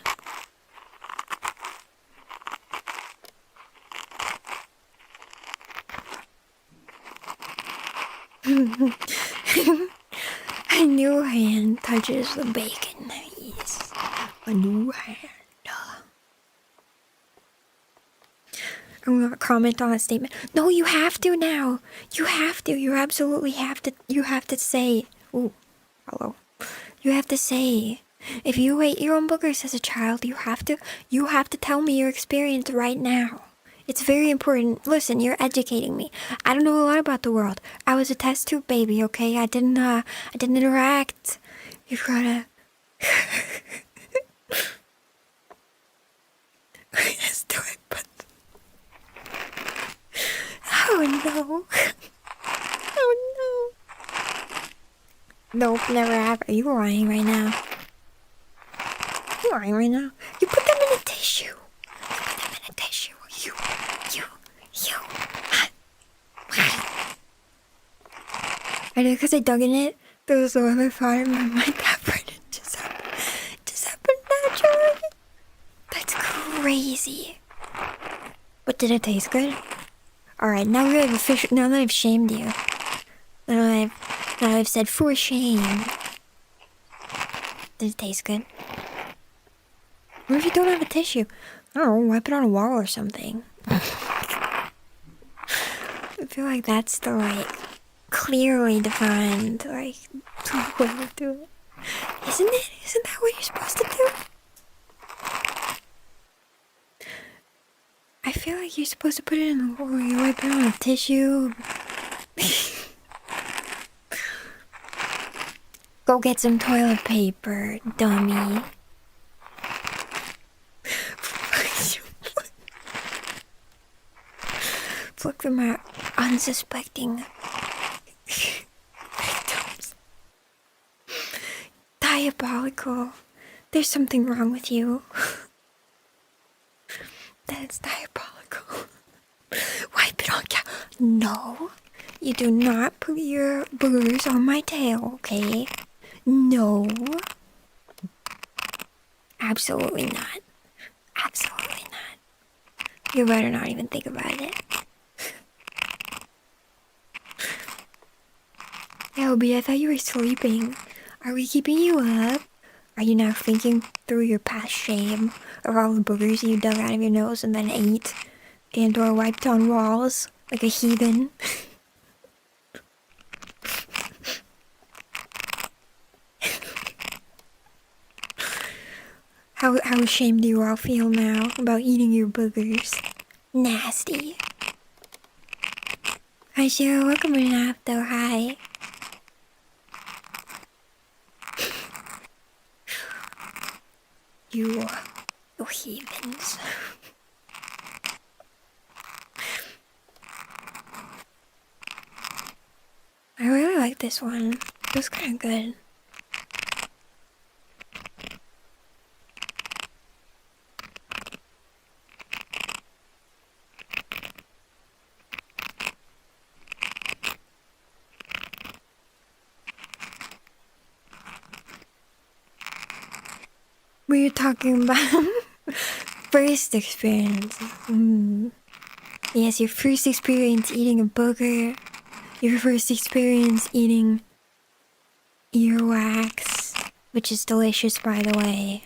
A new hand touches the bacon. Yes. A new hand. I'm gonna comment on that statement. No, you have to now. You have to. You absolutely have to. You have to say. Ooh, hello. You have to say. If you ate your own boogers as a child, you have to. You have to tell me your experience right now. It's very important. Listen, you're educating me. I don't know a lot about the world. I was a test tube baby, okay? I didn't interact. You gotta... Let's do it, but... Oh no. Oh no. Nope, never have. Are you lying right now? You lying right now? You put them in a tissue. You put them in a tissue. You. I know, because I dug in it, there was no other thought in my mind that it just happened naturally. That's crazy. But did it taste good? Alright, now that I've shamed you. Now I've said for shame. Did it taste good? What if you don't have a tissue? I don't know, wipe it on a wall or something. I feel like that's the, like, clearly defined, like, way to do it. Isn't it? Isn't that what you're supposed to do? I feel like you're supposed to put it in the hole, you wipe it on a tissue. Go get some toilet paper, dummy. Flick them at unsuspecting victims. Diabolical. There's something wrong with you. That's diabolical. Wipe it on No. You do not put your boogers on my tail, okay? No. Absolutely not. Absolutely not. You better not even think about it. Elby, I thought you were sleeping. Are we keeping you up? Are you now thinking through your past shame of all the boogers you dug out of your nose and then ate and or wiped on walls like a heathen? How ashamed do you all feel now about eating your boogers? Nasty. Hi Shiro, welcome to Napto, hi. You heathens. I really like this one. It was kind of good. We were talking about first experience. Yes, your first experience eating a booger. Your first experience eating earwax, which is delicious, by the way.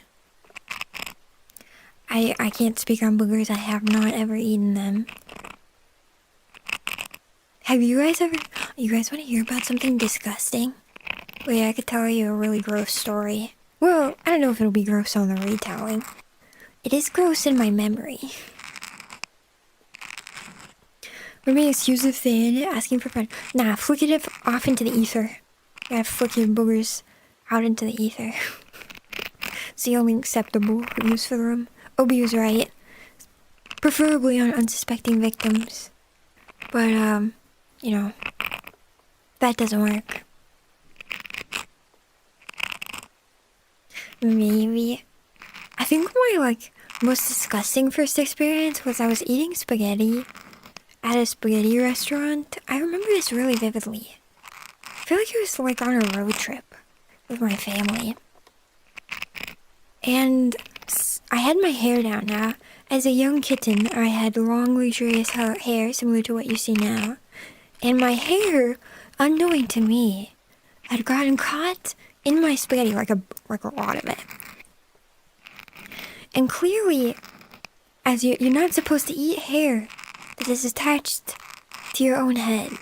I can't speak on boogers. I have not ever eaten them. Have you guys ever... You guys want to hear about something disgusting? Wait, I could tell you a really gross story. Well, I don't know if it'll be gross on the retelling. It is gross in my memory. We're being excused of thin, asking for fun. Nah, flick it off into the ether. You gotta flick your boogers out into the ether. It's the only acceptable use for them. Obi was right. Preferably on unsuspecting victims. But, you know, that doesn't work. Maybe. I think my, most disgusting first experience was I was eating spaghetti at a spaghetti restaurant. I remember this really vividly. I feel like it was, on a road trip with my family. And I had my hair down now. As a young kitten, I had long, luxurious hair, similar to what you see now. And my hair, unknowing to me, had gotten caught in my spaghetti, like a lot of it. And clearly, as you're not supposed to eat hair that is attached to your own head.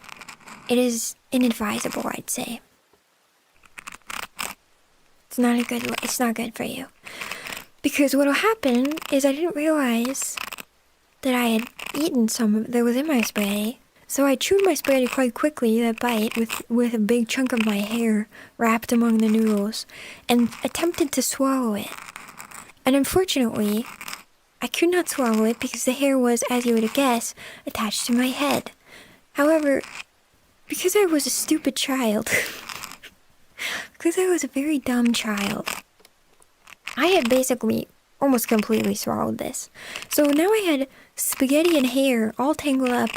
It is inadvisable, I'd say. It's not good for you. Because what'll happen is I didn't realize that I had eaten some of that was in my spaghetti. So I chewed my spaghetti quite quickly, that bite, with a big chunk of my hair wrapped among the noodles, and attempted to swallow it. And unfortunately, I could not swallow it because the hair was, as you would guess, attached to my head. However, because I was a stupid child, because I was a very dumb child, I had basically almost completely swallowed this. So now I had spaghetti and hair all tangled up,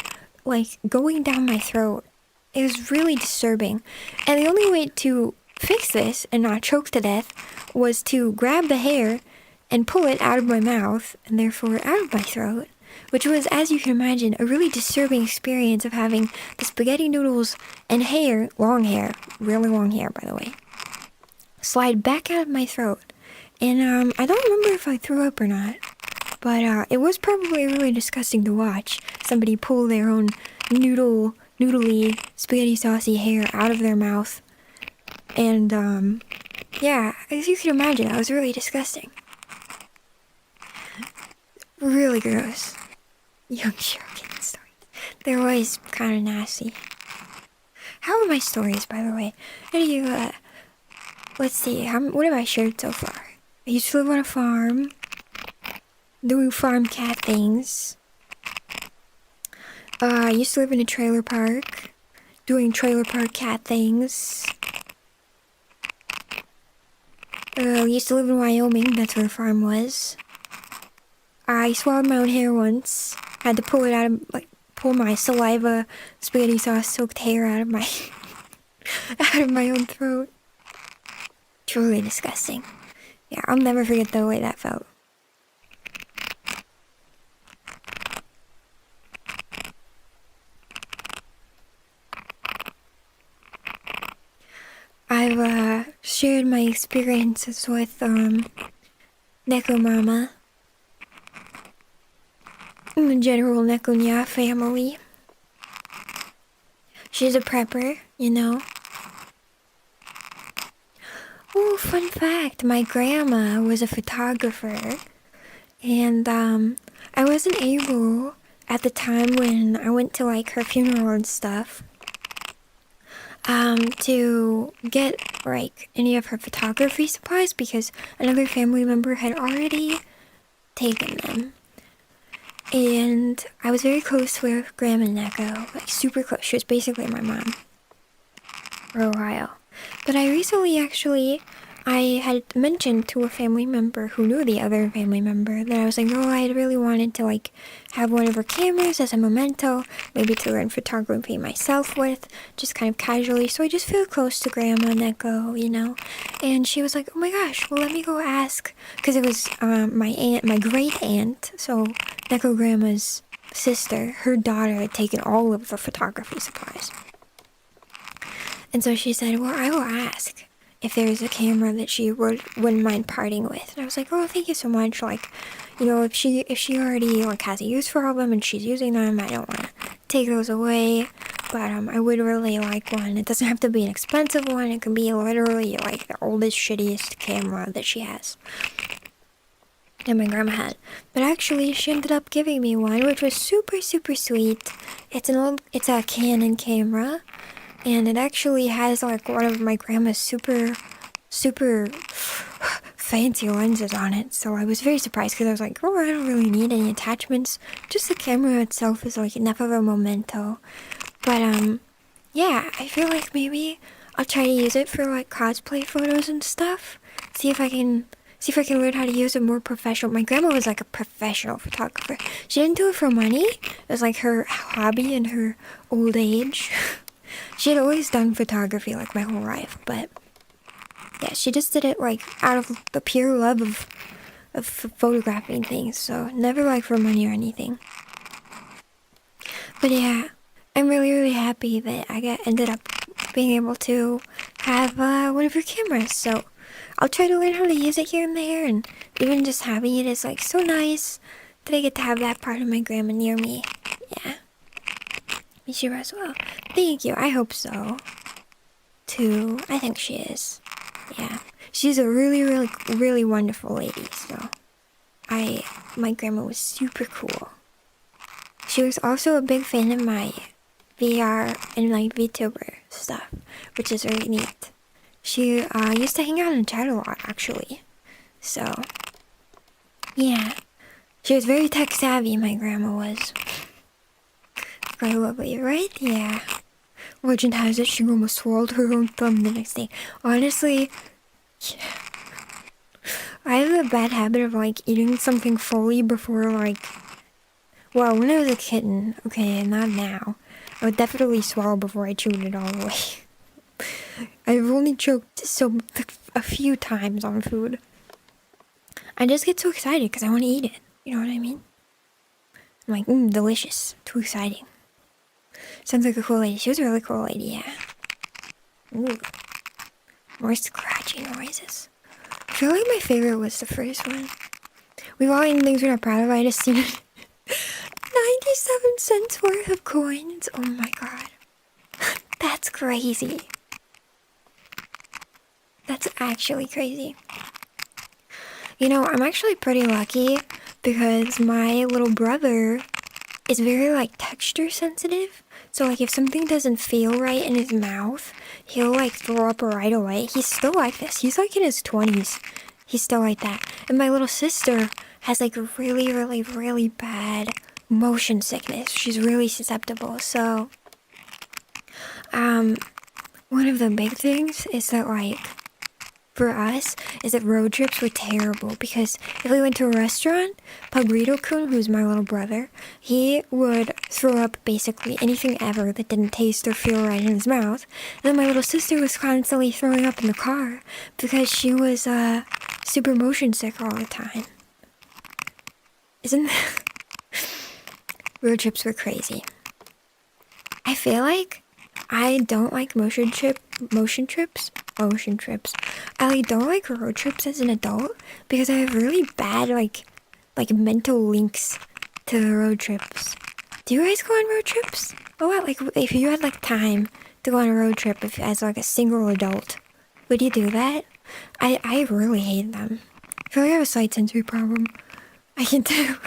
going down my throat. It was really disturbing. And the only way to fix this and not choke to death was to grab the hair and pull it out of my mouth, and therefore out of my throat, which was, as you can imagine, a really disturbing experience of having the spaghetti noodles and hair, long hair, really long hair, by the way, slide back out of my throat. And, I don't remember if I threw up or not, but, it was probably really disgusting to watch somebody pull their own noodly, spaghetti saucy hair out of their mouth. And, yeah, as you can imagine, that was really disgusting. Really gross. Young Shiro kitten stories. They're always kind of nasty. How are my stories, by the way? How do you, let's see, what have I shared so far? I used to live on a farm, doing farm cat things. I used to live in a trailer park, doing trailer park cat things. I used to live in Wyoming, that's where the farm was. I swallowed my own hair once. Had to pull it out of, pull my saliva, spaghetti sauce soaked hair out of my, out of my own throat. Truly disgusting. Yeah, I'll never forget the way that felt. I've, shared my experiences with, Neko Mama. In the general NyantaClips family. She's a prepper, you know. Oh, fun fact, my grandma was a photographer. And, I wasn't able, at the time when I went to, her funeral and stuff, to get, any of her photography supplies because another family member had already taken them. And I was very close with Grandma Neko, super close. She was basically my mom. for a while. But I recently I had mentioned to a family member who knew the other family member that I was like, oh, I really wanted to like have one of her cameras as a memento, maybe to learn photography myself with, just kind of casually, so I just feel close to Grandma Neko, you know? And she was like, oh my gosh, well, let me go ask, because it was my great aunt, so Neko Grandma's sister, her daughter had taken all of the photography supplies. And so she said, well, I will ask if there's a camera that she wouldn't mind parting with. And I was like, oh, thank you so much. Like, you know, if she already like has a use for all of them and she's using them, I don't want to take those away. But I would really like one. It doesn't have to be an expensive one. It can be literally like the oldest, shittiest camera that she has. And my grandma had. But actually, she ended up giving me one, which was super, super sweet. It's a Canon camera. And it actually has like one of my grandma's super, super fancy lenses on it. So I was very surprised because I was like, oh, I don't really need any attachments. Just the camera itself is like enough of a memento. But yeah, I feel like maybe I'll try to use it for like cosplay photos and stuff. See if I can learn how to use it more professional. My grandma was like a professional photographer. She didn't do it for money. It was like her hobby in her old age. She had always done photography like my whole life, but yeah, she just did it like out of the pure love of photographing things, so never like for money or anything. But yeah, I'm really, really happy that I ended up being able to have one of her cameras, so I'll try to learn how to use it here and there, and even just having it is like so nice that I get to have that part of my grandma near me. Yeah. Shiro as well. Thank you. I hope so. Too. I think she is. Yeah. She's a really, really, really wonderful lady, so my grandma was super cool. She was also a big fan of my VR and like Vtuber stuff, which is really neat. She used to hang out in chat a lot, actually. So, yeah. She was very tech savvy, my grandma was. Quite lovely, right? Yeah. Legend has it she almost swallowed her own thumb the next day. Honestly, yeah. I have a bad habit of like eating something fully before like, well, when I was a kitten, okay, not now. I would definitely swallow before I chewed it all the way. I've only choked a few times on food. I just get so excited because I want to eat it. You know what I mean? I'm like, delicious. Too exciting. Sounds like a cool lady. She was a really cool lady, yeah. Ooh. More scratchy noises. I feel like my favorite was the first one. We've all eaten things we're not proud of. I just seen 97 cents worth of coins. Oh my god. That's crazy. That's actually crazy. You know, I'm actually pretty lucky because my little brother is very like texture sensitive. So like if something doesn't feel right in his mouth, he'll like throw up right away. He's still like this. He's like in his 20s. He's still like that. And my little sister has like really, really, really bad motion sickness. She's really susceptible. So one of the big things is that like for us is that road trips were terrible because if we went to a restaurant, Pabrito-kun, who's my little brother, he would throw up basically anything ever that didn't taste or feel right in his mouth. And then my little sister was constantly throwing up in the car because she was super motion sick all the time. Isn't that... Road trips were crazy. I feel like I don't like motion trips. I don't like road trips as an adult because I have really bad like mental links to road trips. Do you guys go on road trips? Oh, what, like if you had like time to go on a road trip as like a single adult, would you do that? I really hate them. I feel like I have a slight sensory problem. I can do.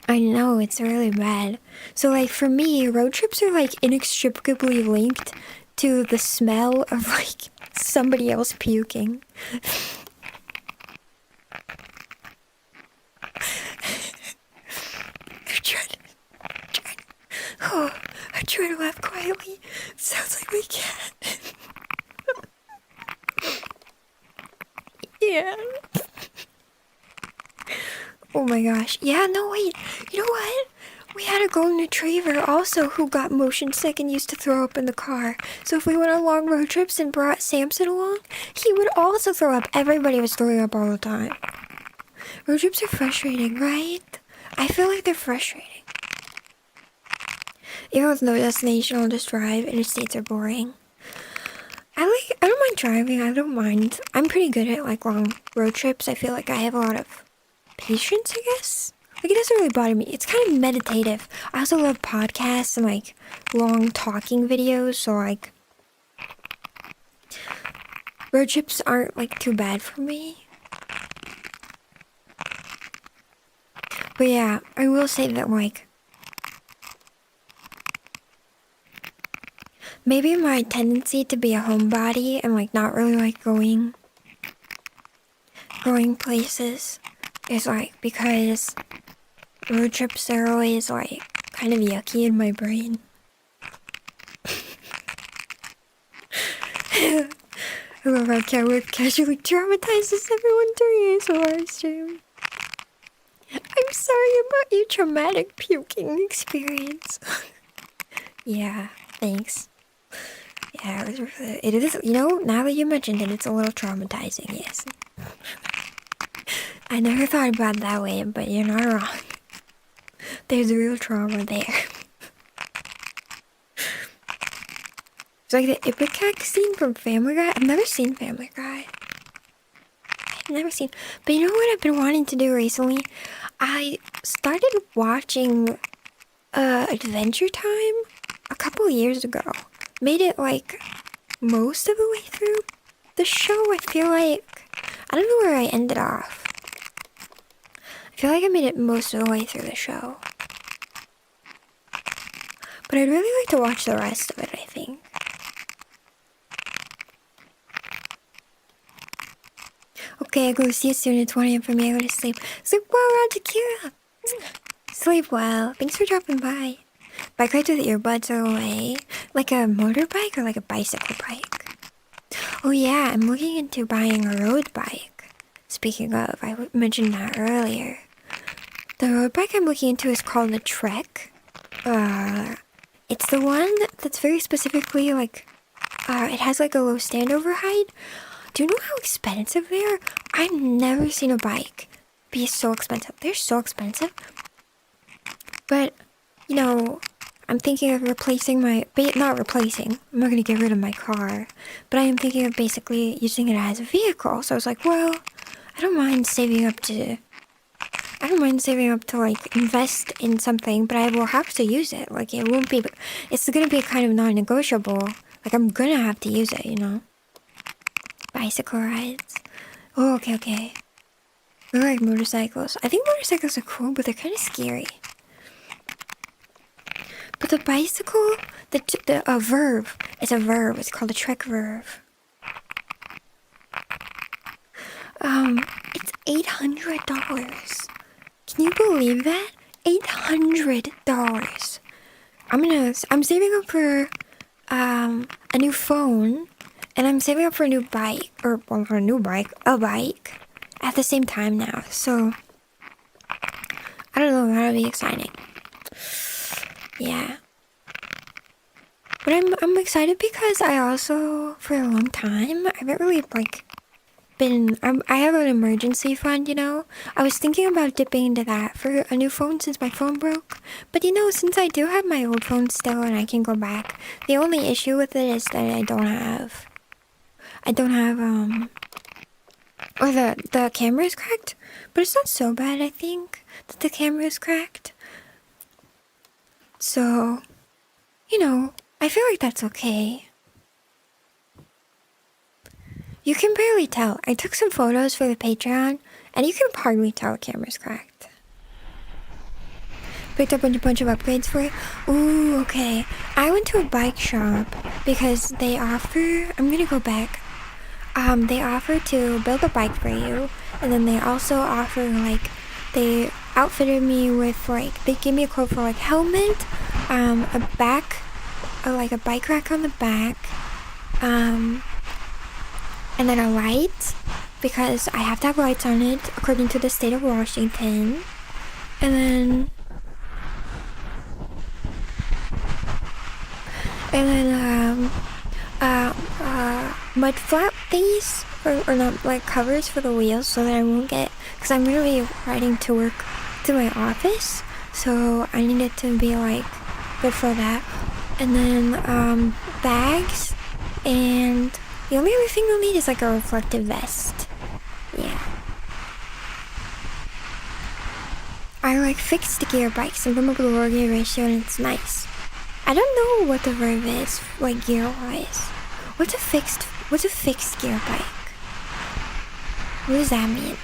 I know, it's really bad. So like for me, road trips are like inextricably linked to the smell of like somebody else puking. I'm trying to laugh quietly. Riley. Sounds like my cat. Yeah. Oh my gosh. Yeah, no, wait. You know what? We had a golden retriever also who got motion sick and used to throw up in the car. So if we went on long road trips and brought Samson along, he would also throw up. Everybody was throwing up all the time. Road trips are frustrating, right? I feel like they're frustrating. Even with no destination, I'll just drive. Interstates are boring. I don't mind driving. I don't mind. I'm pretty good at like long road trips. I feel like I have a lot of patience, I guess. Like, it doesn't really bother me. It's kind of meditative. I also love podcasts and like long talking videos, so like road trips aren't like too bad for me. But yeah, I will say that like maybe my tendency to be a homebody and like not really like going places is like because road trips are always like kind of yucky in my brain. I love how catwife casually traumatizes everyone during ASMR stream. I'm sorry about your traumatic puking experience. Yeah, thanks. Yeah, it is, you know, now that you mentioned it, it's a little traumatizing, yes. I never thought about it that way, but you're not wrong. There's real trauma there. It's like the Ipecac scene from Family Guy. I've never seen Family Guy. I've never seen, but you know what I've been wanting to do recently? I started watching Adventure Time a couple years ago. Made it like most of the way through the show. I feel like I don't know where I ended off. I feel like I made it most of the way through the show, but I'd really like to watch the rest of it, I think. Okay, I go see you soon. It's 1 a.m. for me. I go to sleep. Sleep well, Rajakira. Sleep well. Thanks for dropping by. Bike rides with earbuds are the way. Like a motorbike or like a bicycle bike? Oh yeah, I'm looking into buying a road bike. Speaking of, I mentioned that earlier. The road bike I'm looking into is called the Trek. It's the one that's very specifically like, it has like a low standover height. Do you know how expensive they are? I've never seen a bike be so expensive. They're so expensive. But, you know, I'm thinking of replacing not replacing, I'm not going to get rid of my car, but I am thinking of basically using it as a vehicle. So I was like, well, I don't mind saving up to like invest in something, but I will have to use it. Like it's going to be kind of non-negotiable. Like I'm going to have to use it, you know? Bicycle rides. Oh, okay. I like motorcycles. I think motorcycles are cool, but they're kind of scary. But the bicycle, a Verve. It's a Verve. It's called a Trek Verve. It's $800. Can you believe that? $800. I'm saving up for a new phone, and I'm saving up for a new bike, a bike at the same time now. So I don't know. That'll be exciting. Yeah. But I'm excited because I also, for a long time, I haven't really, like, I have an emergency fund, you know? I was thinking about dipping into that for a new phone since my phone broke. But, you know, since I do have my old phone still and I can go back, the only issue with it is that I don't have, or the camera is cracked. But it's not so bad, I think, that the camera is cracked. So, you know, I feel like that's okay. You can barely tell. I took some photos for the Patreon, and you can hardly tell the camera's cracked. Picked up a bunch of upgrades for it. Ooh, okay. I went to a bike shop because they offer, I'm gonna go back. They offer to build a bike for you, and then they also offer, like, they outfitted me with, like, they gave me a quote for, like, helmet, a back like a bike rack on the back, and then a light, because I have to have lights on it according to the state of Washington, and then mud flap thingies, or not, like covers for the wheels, so that I won't get, because I'm really riding to work to my office, so I need it to be like good for that. And then bags, and the only other thing you'll need is like a reflective vest. Yeah. I like fixed gear bikes and them with a lower gear ratio, and it's nice. I don't know what the verb is, like gear-wise. What's a fixed gear bike? What does that mean?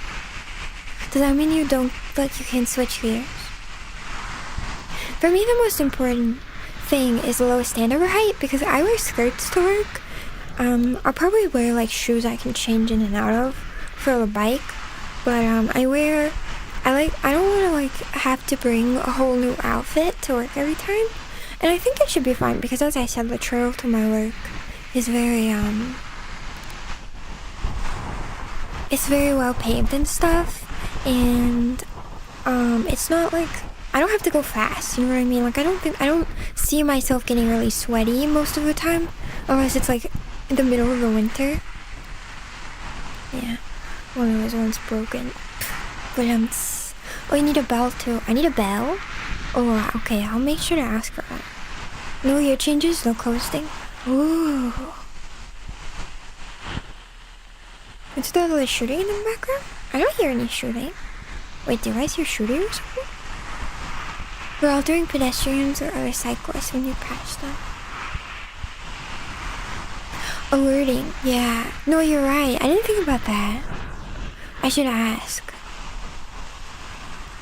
Does that mean you can switch gears? For me, the most important thing is the lowest standover height, because I wear skirts to work. I'll probably wear like shoes I can change in and out of for the bike, but I don't want to like have to bring a whole new outfit to work every time. And I think it should be fine, because as I said, the trail to my work is very it's very well paved and stuff, and it's not like, I don't have to go fast, you know what I mean? Like, I don't see myself getting really sweaty most of the time, unless it's like in the middle of the winter. Yeah, one of those ones broken. But oh, you need a bell too. I need a bell? Oh, okay, I'll make sure to ask for that. No ear changes, no coasting. Ooh. Is there like shooting in the background? I don't hear any shooting. Wait, do you guys hear shooting or something? We're altering pedestrians or other cyclists when you pass them. Alerting, yeah. No, you're right. I didn't think about that. I should ask.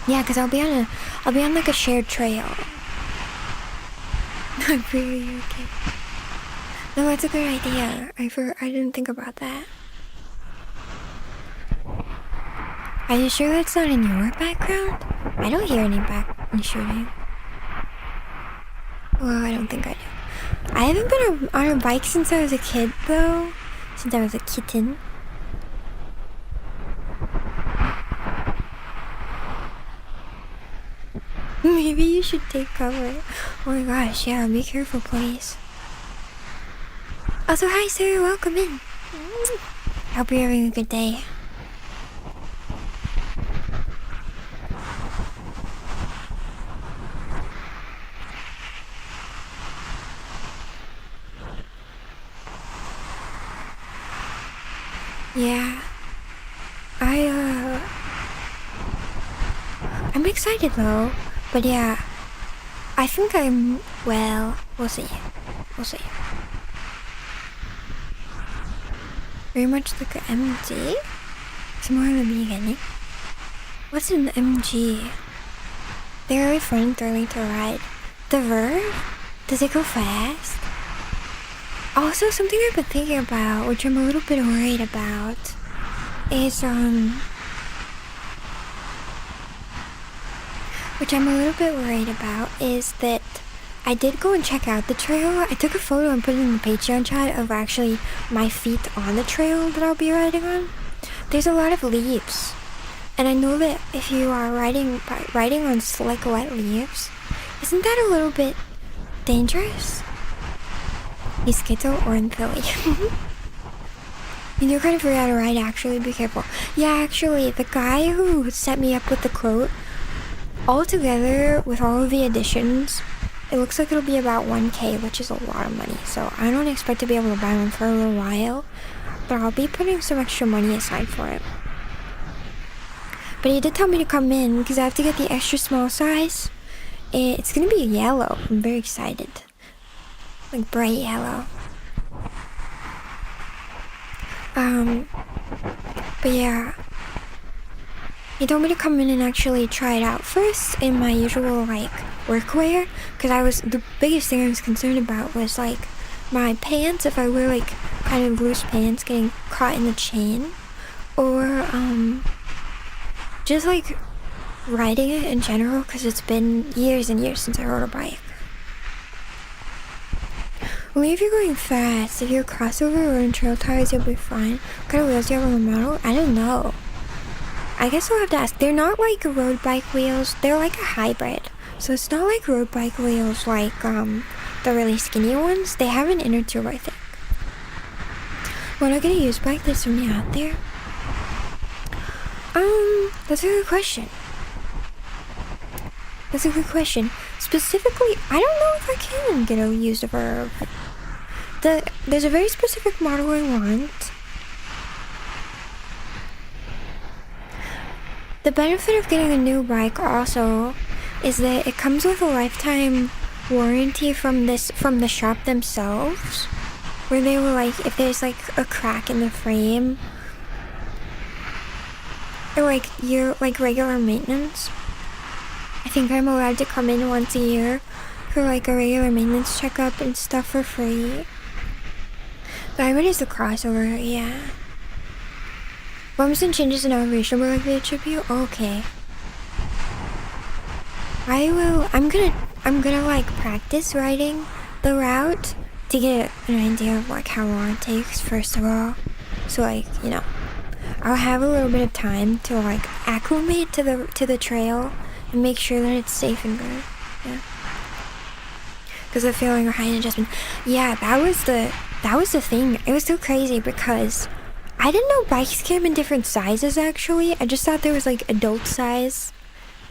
Yeah, because I'll be on like a shared trail. I'm pretty okay. No, that's a good idea. I didn't think about that. Are you sure that's not in your background? I don't hear any background shooting. Well, I don't think I do. I haven't been on a bike since I was a kid, though. Since I was a kitten. Maybe you should take cover. Oh my gosh, yeah, be careful, please. Also, hi, sir, welcome in. Hope you're having a good day. Yeah. I'm excited though. But yeah, I think well, we'll see. We'll see. Very much like an MG. It's more in the beginning. What's an MG? They're really fun and thrilling to ride. The verb? Does it go fast? Also, something I've been thinking about, which I'm a little bit worried about, is that I did go and check out the trail. I took a photo and put it in the Patreon chat of actually my feet on the trail that I'll be riding on. There's a lot of leaves, and I know that if you are riding on slick wet leaves, isn't that a little bit dangerous? He's schizo or in Philly. You do kind of forget how to ride, actually. Be careful. Yeah, actually, the guy who set me up with the quote, all together with all of the additions, it looks like it'll be about 1K, which is a lot of money. So I don't expect to be able to buy one for a little while, but I'll be putting some extra money aside for it. But he did tell me to come in because I have to get the extra small size. It's gonna be yellow. I'm very excited. Like bright yellow. But yeah, he told me to come in and actually try it out first in my usual like workwear, because the biggest thing I was concerned about was like my pants, if I wear like kind of loose pants getting caught in the chain, or just like riding it in general, because it's been years and years since I rode a bike. Only if you're going fast. If you're crossover or in trail tires, you'll be fine. What kind of wheels do you have on the model? I don't know. I guess I'll have to ask. They're not like road bike wheels. They're like a hybrid. So it's not like road bike wheels like the really skinny ones. They have an inner tube, I think. When I get a used bike, there's somebody out there. That's a good question. That's a good question. Specifically, I don't know if I can get a used Verve. There's a very specific model I want. The benefit of getting a new bike also is that it comes with a lifetime warranty from the shop themselves, where they were like, if there's like a crack in the frame or like regular maintenance, I think I'm allowed to come in once a year for like a regular maintenance checkup and stuff for free. The hybrid is the crossover, yeah. Bumps and changes in elevation were like the attribute? Okay. I'm gonna like practice riding the route to get an idea of like how long it takes, first of all. So like, you know, I'll have a little bit of time to like acclimate to the trail and make sure that it's safe and good. Yeah. Because the feeling of height adjustment. Yeah, that was the thing. It was so crazy because I didn't know bikes came in different sizes actually. I just thought there was like adult size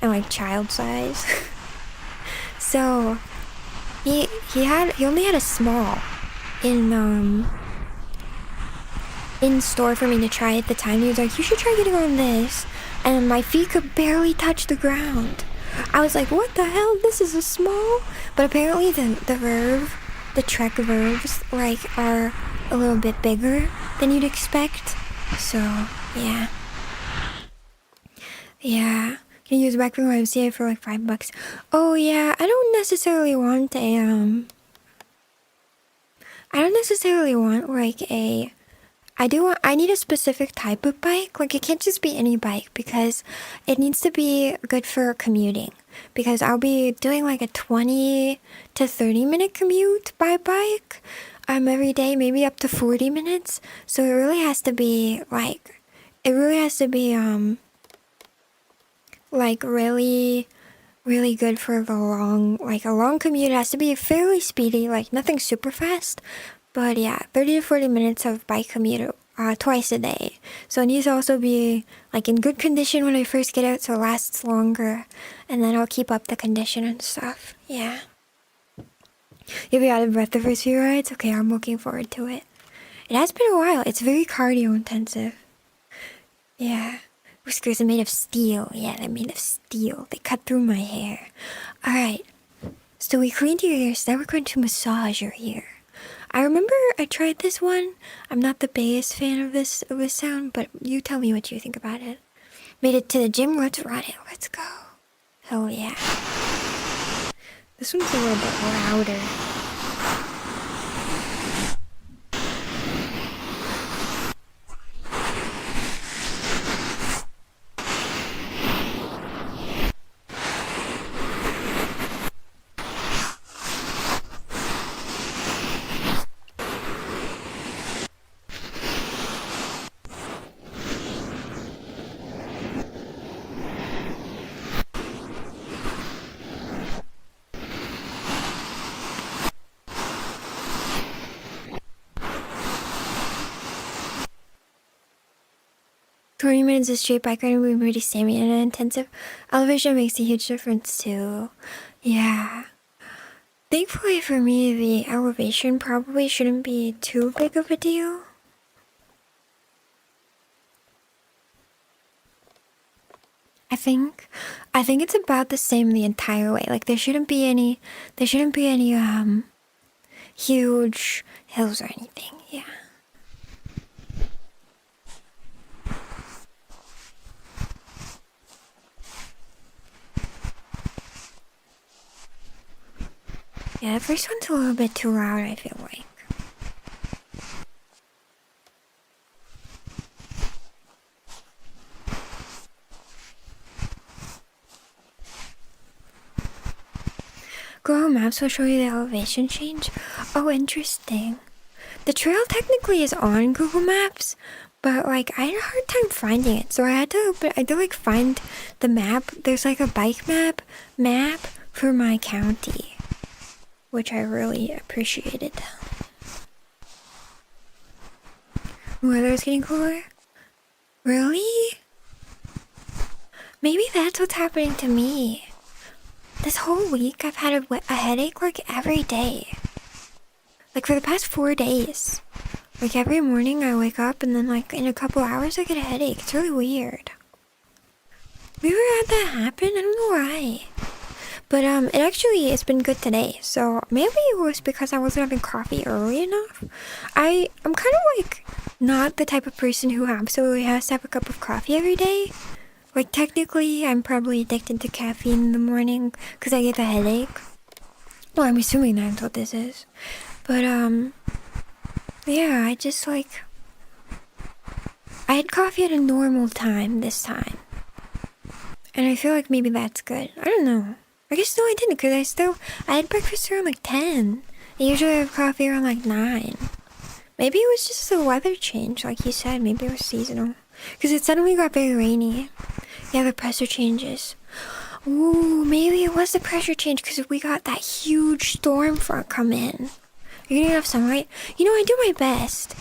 and like child size. So he only had a small in store for me to try at the time. He was like, you should try getting on this. And my feet could barely touch the ground. I was like, what the hell? This is a small? But apparently the Trek Verves like are a little bit bigger than you'd expect. So yeah. Yeah. Can you use back from YMCA for like $5? Oh yeah, I don't necessarily want like a I need a specific type of bike. Like, it can't just be any bike because it needs to be good for commuting. Because I'll be doing like a 20 to 30 minute commute by bike every day, maybe up to 40 minutes. So it really has to be really, really good for a long commute. It has to be fairly speedy, like nothing super fast. But yeah, 30 to 40 minutes of bike commute twice a day. So it needs to also be like in good condition when I first get out so it lasts longer. And then I'll keep up the condition and stuff. Yeah. You'll be out of breath the first few rides? Okay, I'm looking forward to it. It has been a while. It's very cardio intensive. Yeah. Whiskers are made of steel. Yeah, they're made of steel. They cut through my hair. Alright. So we cleaned your ears. Now we're going to massage your ear. I remember I tried this one. I'm not the biggest fan of this sound, but you tell me what you think about it. Made it to the gym. Let's run it. Let's go. Hell yeah. This one's a little bit louder. 20 minutes of straight bike riding will be pretty stamina intensive. Elevation makes a huge difference too. Yeah. Thankfully for me, the elevation probably shouldn't be too big of a deal. I think it's about the same the entire way. Like there shouldn't be any huge hills or anything. Yeah. Yeah, the first one's a little bit too loud, I feel like. Google Maps will show you the elevation change. Oh, interesting. The trail technically is on Google Maps, but like I had a hard time finding it, so I had to like find the map. There's like a bike map for my county, which I really appreciated. Weather is getting cooler. Really? Maybe that's what's happening to me. This whole week I've had a headache like every day. Like for the past 4 days. Like every morning I wake up and then like in a couple hours I get a headache. It's really weird. We ever had that happen? I don't know why. But it's been good today. So maybe it was because I wasn't having coffee early enough. I'm kind of like not the type of person who absolutely has to have a cup of coffee every day. Like technically I'm probably addicted to caffeine in the morning because I get a headache. Well, I'm assuming that's what this is. But yeah, I just like I had coffee at a normal time this time. And I feel like maybe that's good. I don't know. I guess no, I didn't, because I had breakfast around like 10. I usually have coffee around like 9. Maybe it was just the weather change, like you said. Maybe it was seasonal. Because it suddenly got very rainy. Yeah, the pressure changes. Ooh, maybe it was the pressure change because we got that huge storm front come in. You're getting enough sunlight? You know, I do my best.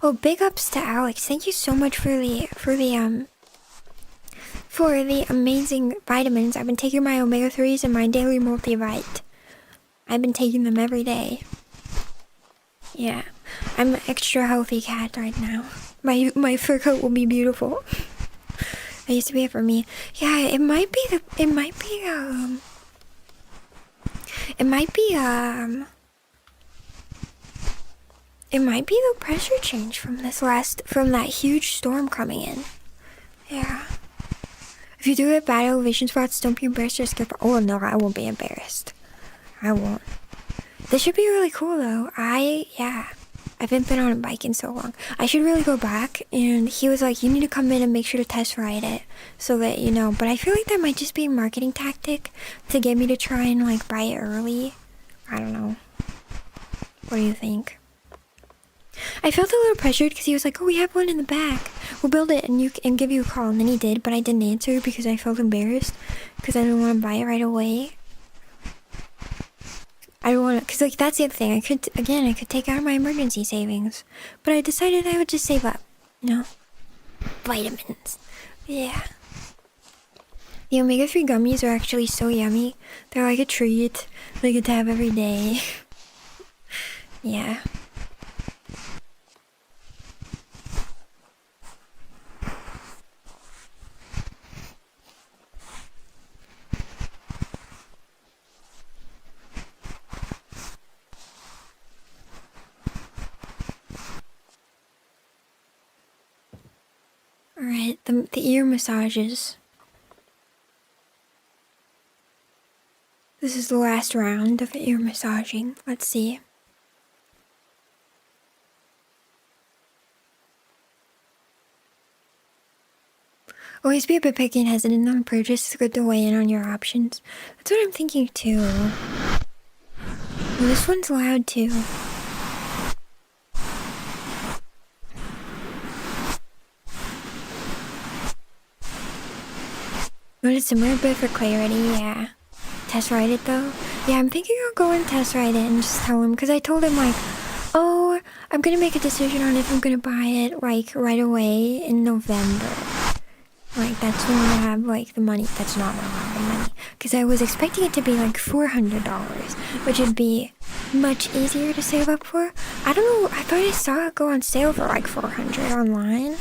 Oh, big ups to Alex. Thank you so much for the amazing vitamins. I've been taking my omega-3s and my daily multivite. I've been taking them every day. Yeah, I'm an extra healthy cat right now. My fur coat will be beautiful. It used to be it for me. Yeah, it might be the pressure change from that huge storm coming in. Yeah. If you do get bad elevation spots, don't be embarrassed or skip. Oh no, I won't be embarrassed. I won't. This should be really cool though. I haven't been on a bike in so long. I should really go back. And he was like, you need to come in and make sure to test ride it. So that, you know, but I feel like that might just be a marketing tactic to get me to try and like buy it early. I don't know. What do you think? I felt a little pressured because he was like, oh, we have one in the back. We'll build it and give you a call. And then he did, but I didn't answer because I felt embarrassed because I didn't want to buy it right away. I don't want to, because like that's the other thing. I could take out my emergency savings, but I decided I would just save up. You know, vitamins. Yeah. The omega-3 gummies are actually so yummy. They're like a treat. They get to have every day. Yeah. Alright, the ear massages. This is the last round of ear massaging. Let's see. Always be a bit picky and hesitant on purchase. It's good to weigh in on your options. That's what I'm thinking too. Well, this one's loud too. But it's similar, but for clarity, yeah. Test ride it though. Yeah, I'm thinking I'll go and test ride it and just tell him, because I told him like, oh, I'm gonna make a decision on if I'm gonna buy it like right away in November. Like that's when I have like the money. That's not when I have the money, because I was expecting it to be like $400, which would be much easier to save up for. I don't know. I thought I saw it go on sale for like $400 online,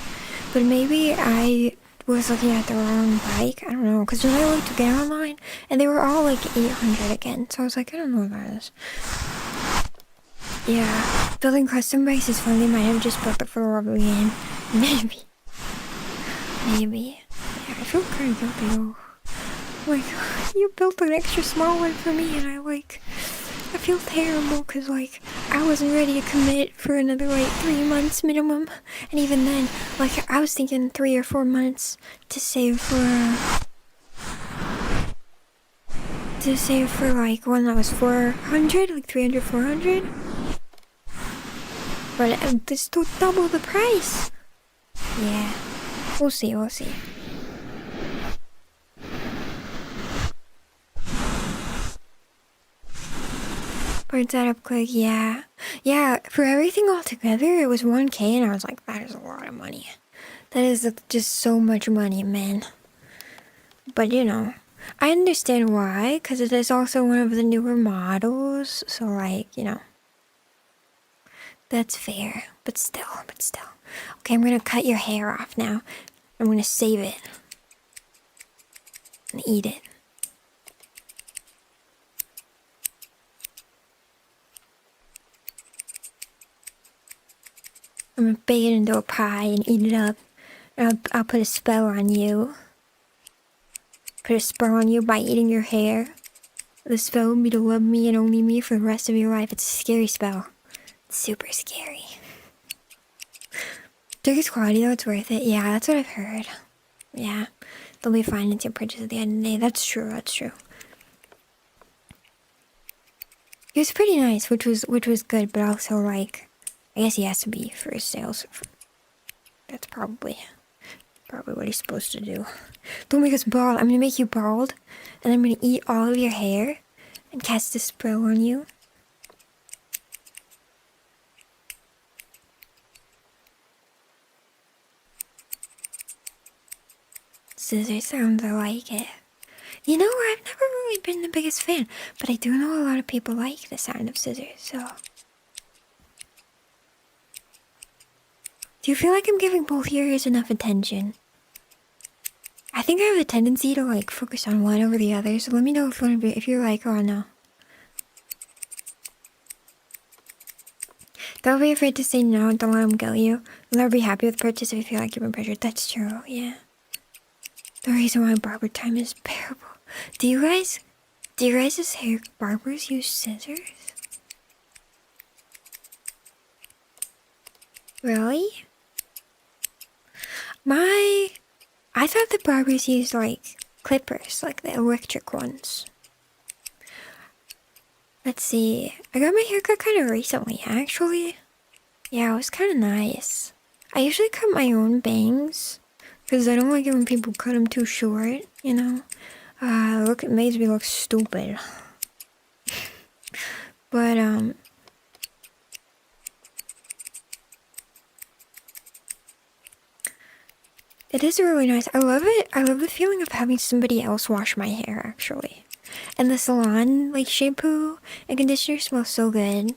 but maybe I was looking at the wrong bike. I don't know, because when I looked again online, and they were all like $800 again, so I was like, I don't know what that is. Yeah, building custom bikes is fun. They might have just built it for the love of the game. Maybe. Yeah, I feel kind of guilty though. Like, you built an extra small one for me, and I feel terrible because like I wasn't ready to commit for another like 3 months minimum, and even then, like I was thinking 3 or 4 months to save for to save for like one that was 400, like 300, 400. But it's still double the price. Yeah, we'll see, we'll see. Bird setup quick, yeah. Yeah, for everything all together, it was 1K, and I was like, that is a lot of money. That is just so much money, man. But you know, I understand why, because it is also one of the newer models, so like, you know. That's fair, but still. Okay, I'm gonna cut your hair off now. I'm gonna save it. And eat it. I'm gonna bake it into a pie and eat it up. And I'll put a spell on you. Put a spell on you by eating your hair. The spell will be to love me and only me for the rest of your life. It's a scary spell. It's super scary. Biggest quality though, it's worth it. Yeah, that's what I've heard. Yeah, they'll be fine until purchase at the end of the day. That's true, that's true. He was pretty nice, which was good, but also like, I guess he has to be for his sales. That's probably what he's supposed to do. Don't make us bald. I'm gonna make you bald, and I'm gonna eat all of your hair and cast a spell on you. Scissor sounds, I like it. You know, I've never really been the biggest fan, but I do know a lot of people like the sound of scissors, so. Do you feel like I'm giving both your ears enough attention? I think I have a tendency to like focus on one over the other, so let me know if you're like, oh no. Don't be afraid to say no, don't let them kill you. You'll never be happy with purchase if you feel like you've been pressured. That's true, yeah. The reason why barber time is bearable. Do you guys' hair barbers use scissors? Really? I thought the barbers used like clippers, like the electric ones. Let's see. I got my haircut kind of recently, actually. Yeah, it was kind of nice. I usually cut my own bangs because I don't like it when people cut them too short, you know? It makes me look stupid. But, it is really nice. I love it. I love the feeling of having somebody else wash my hair, actually. And the salon, like, shampoo and conditioner smells so good.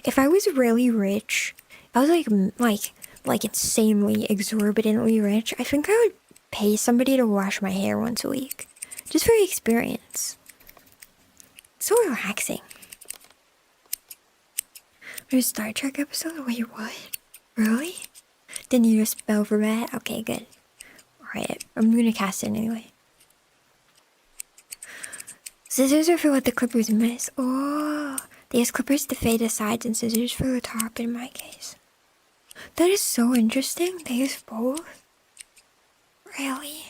If I was really rich, I was like insanely, exorbitantly rich, I think I would pay somebody to wash my hair once a week. Just for the experience. It's so relaxing. There's a Star Trek episode? Wait, what? Really? Didn't you just spell for that? Okay, good. Alright, I'm gonna cast it anyway. Scissors are for what the clippers miss. Oh, they use clippers to fade the sides and scissors for the top in my case. That is so interesting. They use both? Really?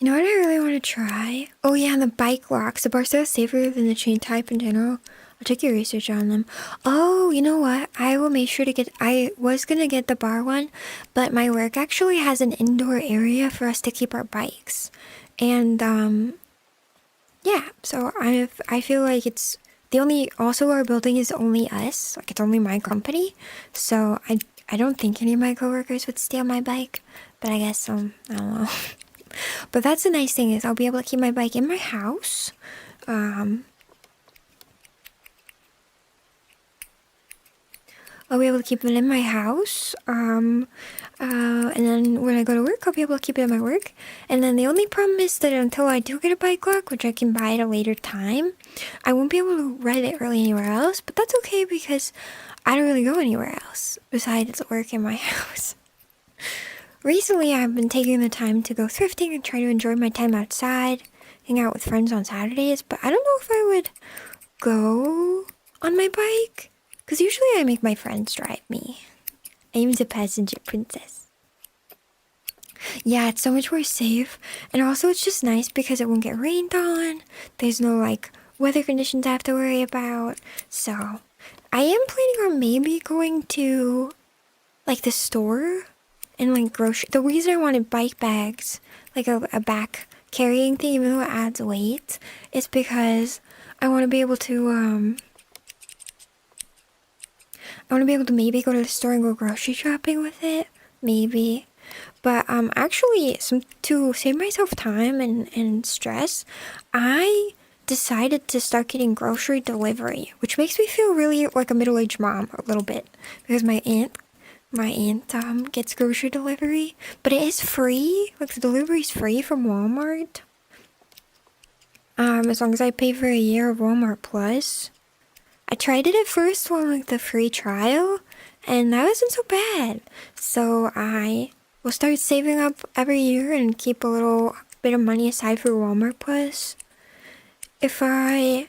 You know what I really want to try? Oh yeah, the bike locks. The bar are safer than the chain type in general. I'll check your research on them. Oh, you know what? I will make sure to get... I was gonna get the bar one, but my work actually has an indoor area for us to keep our bikes. And, yeah. So I feel like it's... Also, our building is only us. Like, it's only my company. So I don't think any of my coworkers would steal my bike. But I guess, I don't know. But that's the nice thing is I'll be able to keep my bike in my house. I'll be able to keep it in my house. And then when I go to work, I'll be able to keep it at my work. And then the only problem is that until I do get a bike lock, which I can buy at a later time, I won't be able to ride it really anywhere else. But that's okay because I don't really go anywhere else besides work in my house. Recently, I've been taking the time to go thrifting and try to enjoy my time outside, hang out with friends on Saturdays, but I don't know if I would go on my bike, because usually I make my friends drive me. I'm the passenger princess. Yeah, it's so much more safe, and also it's just nice because it won't get rained on. There's no like weather conditions I have to worry about. So I am planning on maybe going to like the store and like grocery. The reason I wanted bike bags, like a back carrying thing, even though it adds weight, is because I want to be able to maybe go to the store and go grocery shopping with it, maybe. But actually, to save myself time and stress, I decided to start getting grocery delivery, which makes me feel really like a middle-aged mom a little bit, because my aunt gets grocery delivery, but it is free. Like the delivery is free from Walmart. As long as I pay for a year of Walmart Plus. I tried it at first on like the free trial, and that wasn't so bad. So I will start saving up every year and keep a little bit of money aside for Walmart Plus. I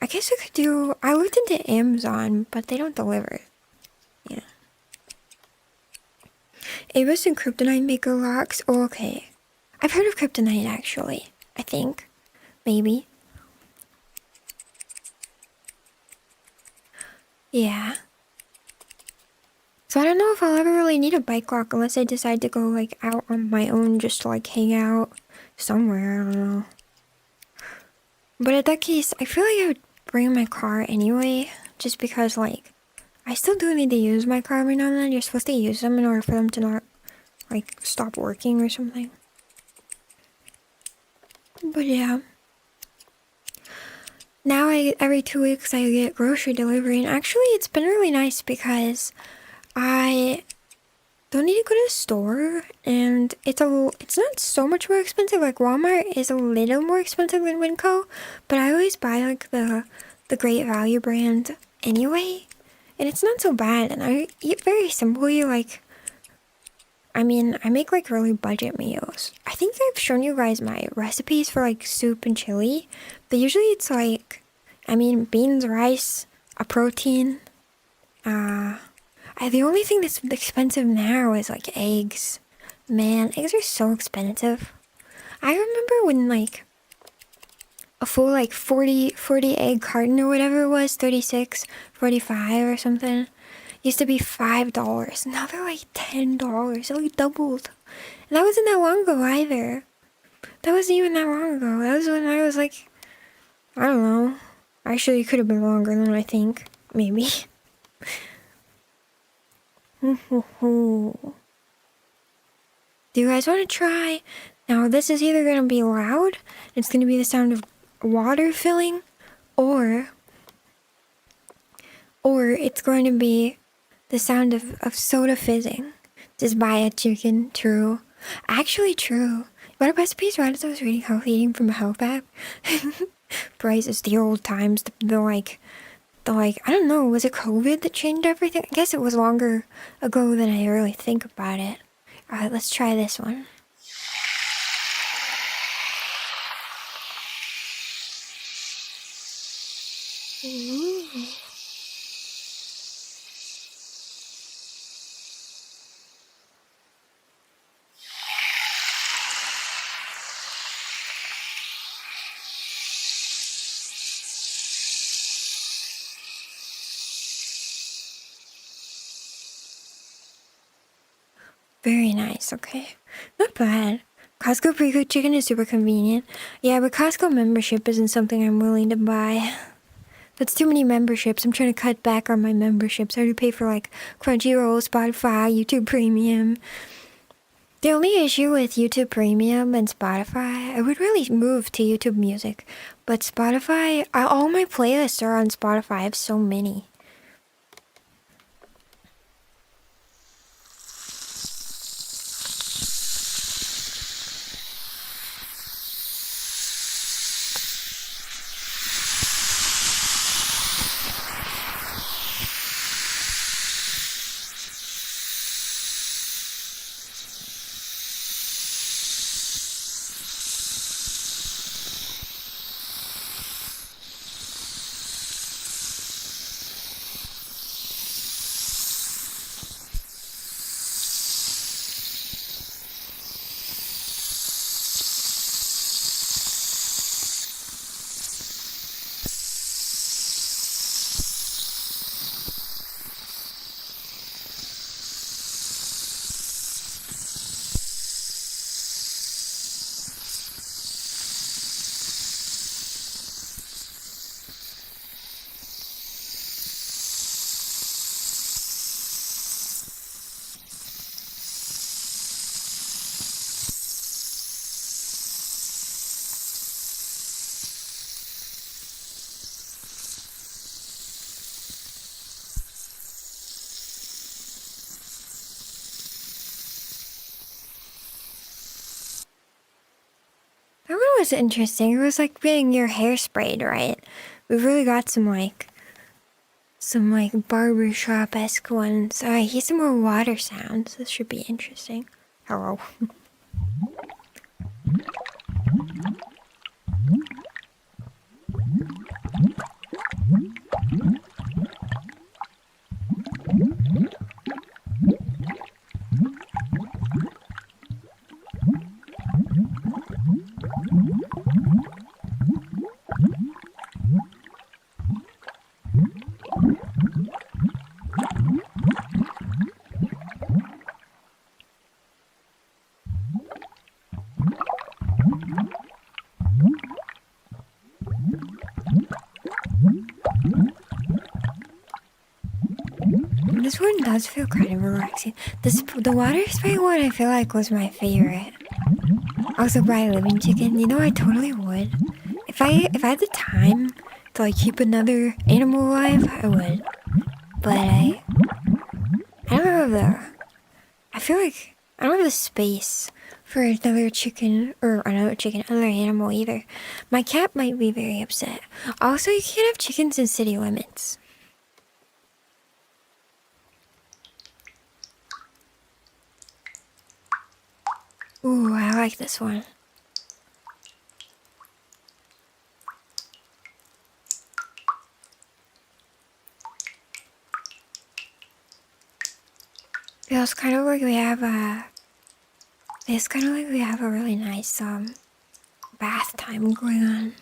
guess I could do, I looked into Amazon, but they don't deliver. Yeah. Avis and Kryptonite make locks. Oh, okay. I've heard of Kryptonite actually. I think. Maybe. Yeah. So I don't know if I'll ever really need a bike lock unless I decide to go like out on my own just to like hang out somewhere. I don't know. But in that case, I feel like I would bring my car anyway, just because like I still do need to use my car every now and then. You're supposed to use them in order for them to not like stop working or something. But yeah. Now every 2 weeks I get grocery delivery, and actually it's been really nice because I don't need to go to the store, and it's not so much more expensive. Like Walmart is a little more expensive than Winco, but I always buy like the Great Value brand anyway, and it's not so bad. And I eat very simply. Like, I mean, I make like really budget meals. I think I've shown you guys my recipes for like soup and chili, but usually it's like, I mean, beans, rice, a protein. The only thing that's expensive now is like eggs. Man, eggs are so expensive. I remember when like a full like 40 egg carton or whatever it was, 36, 45 or something, used to be $5. Now they're like $10. It like doubled. And that wasn't that long ago either. That wasn't even that long ago. That was when I was like, I don't know. Actually, it could have been longer than I think. Maybe. Do you guys want to try? Now, this is either going to be loud, it's going to be the sound of water filling, or it's going to be the sound of soda fizzing. Just buy a chicken, true. Actually, true. What a recipes, right? As I was reading healthy eating from a health app. Bryce, it's the old times, the like, I don't know, was it COVID that changed everything? I guess it was longer ago than I really think about it. Alright, let's try this one. Ooh. Very nice, okay. Not bad. Costco pre-cooked chicken is super convenient. Yeah, but Costco membership isn't something I'm willing to buy. That's too many memberships. I'm trying to cut back on my memberships. I already pay for like Crunchyroll, Spotify, YouTube Premium. The only issue with YouTube Premium and Spotify, I would really move to YouTube Music. But Spotify, all my playlists are on Spotify. I have so many. was interesting. It was like getting your hair sprayed, right? We really got some barbershop-esque ones. Alright, here's some more water sounds. This should be interesting. Hello. This one does feel kind of relaxing. The water spray one I feel like was my favorite. Also buy a living chicken. You know, I totally would. If I had the time to like keep another animal alive, I would. But I don't have I feel like I don't have the space for another animal either. My cat might be very upset. Also, you can't have chickens in city limits. Ooh, I like this one. Feels kind of like we have a really nice bath time going on.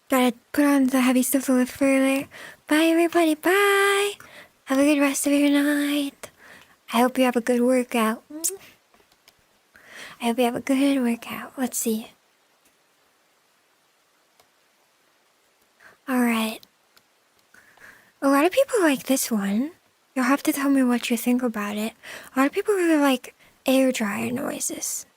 Gotta put on the heavy stuff to lift further. Bye everybody, bye! Have a good rest of your night. I hope you have a good workout. Let's see. Alright. A lot of people like this one. You'll have to tell me what you think about it. A lot of people really like air dryer noises.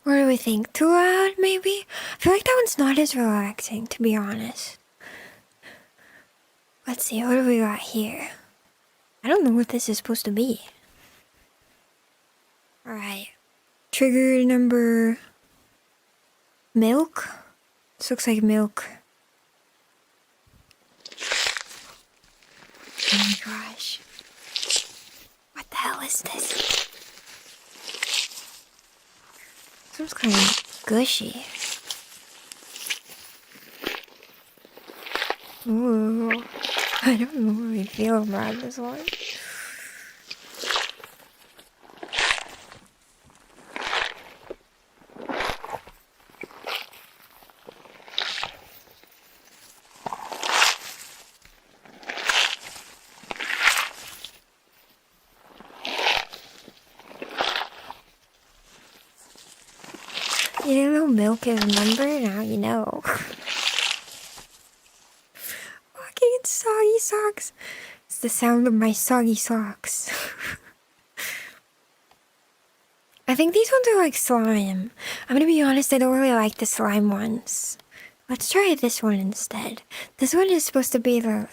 What do we think? Too loud, maybe? I feel like that one's not as relaxing, to be honest. Let's see, what do we got here? I don't know what this is supposed to be. Alright. Trigger number... milk? This looks like milk. Oh my gosh. What the hell is this? Seems kind of gushy. Ooh. I don't know how I feel about this one. You didn't know milk is a number? Now you know. Walking in soggy socks. It's the sound of my soggy socks. I think these ones are like slime. I'm gonna be honest, I don't really like the slime ones. Let's try this one instead. This one is supposed to be the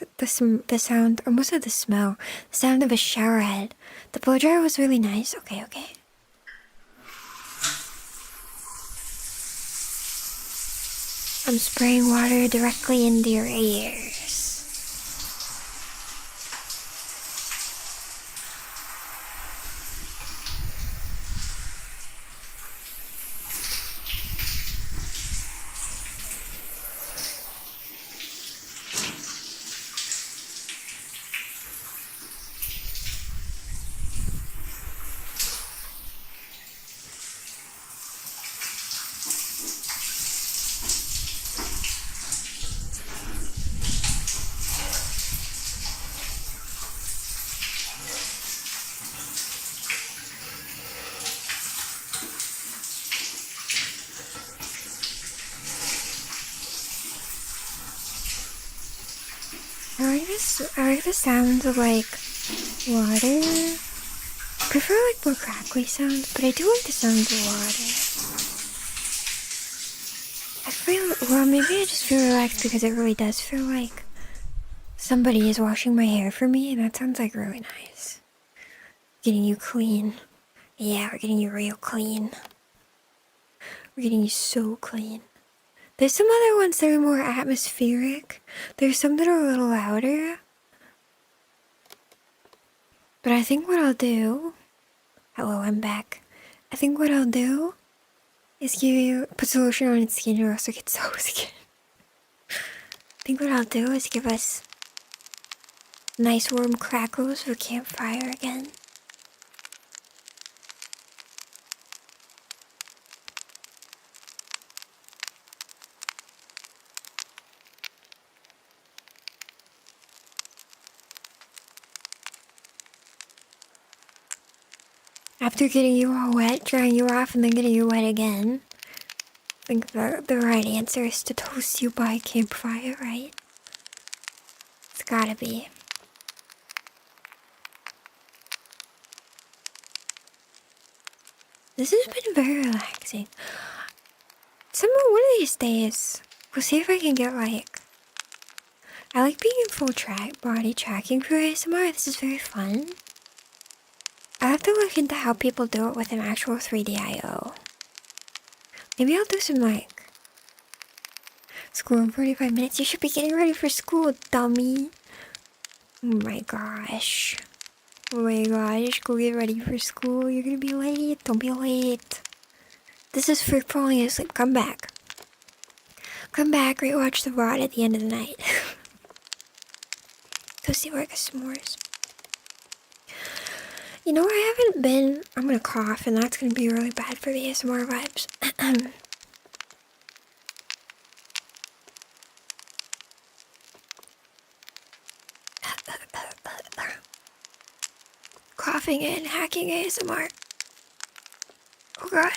sound, or most of the smell, the sound of a shower head. The blow dryer was really nice. Okay. I'm spraying water directly into your ears. I like the sounds of like water. I prefer like more crackly sounds, but I do like the sounds of water. I feel, well, maybe I just feel relaxed because it really does feel like somebody is washing my hair for me, and that sounds like really nice. Getting you clean. Yeah, we're getting you real clean. We're getting you so clean. There's some other ones that are more atmospheric. There's some that are a little louder. But I think what I'll do... Hello, I'm back. I think what I'll do is give you... Put some lotion on its skin or else it gets so skin. I think what I'll do is give us nice warm crackles for campfire again. After getting you all wet, drying you off, and then getting you wet again, I think the right answer is to toast you by campfire, right? It's gotta be. This has been very relaxing. One of these days, we'll see if I can get like... I like being in full body tracking for ASMR. This is very fun. I have to look into how people do it with an actual 3D IO. Maybe I'll do some like... School in 45 minutes. You should be getting ready for school, dummy. Oh my gosh. Oh my gosh. Go get ready for school. You're gonna be late. Don't be late. This is for falling asleep. Come back. Come back. Watch the VOD at the end of the night. Go see where the s'mores. You know, I haven't been... I'm gonna cough, and that's gonna be really bad for the ASMR vibes. Coughing in, hacking ASMR. Oh god.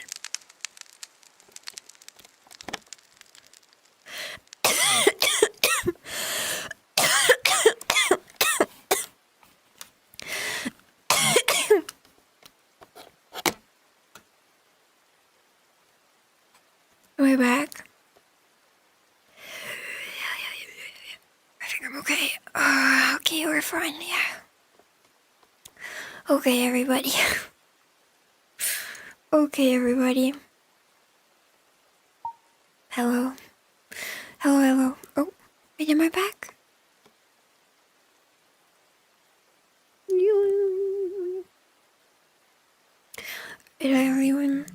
Am I back? I think I'm okay. Okay, we're fine, yeah. Okay, everybody. Okay, everybody. Hello. Hello, hello. Oh, wait, am I back? Did I even...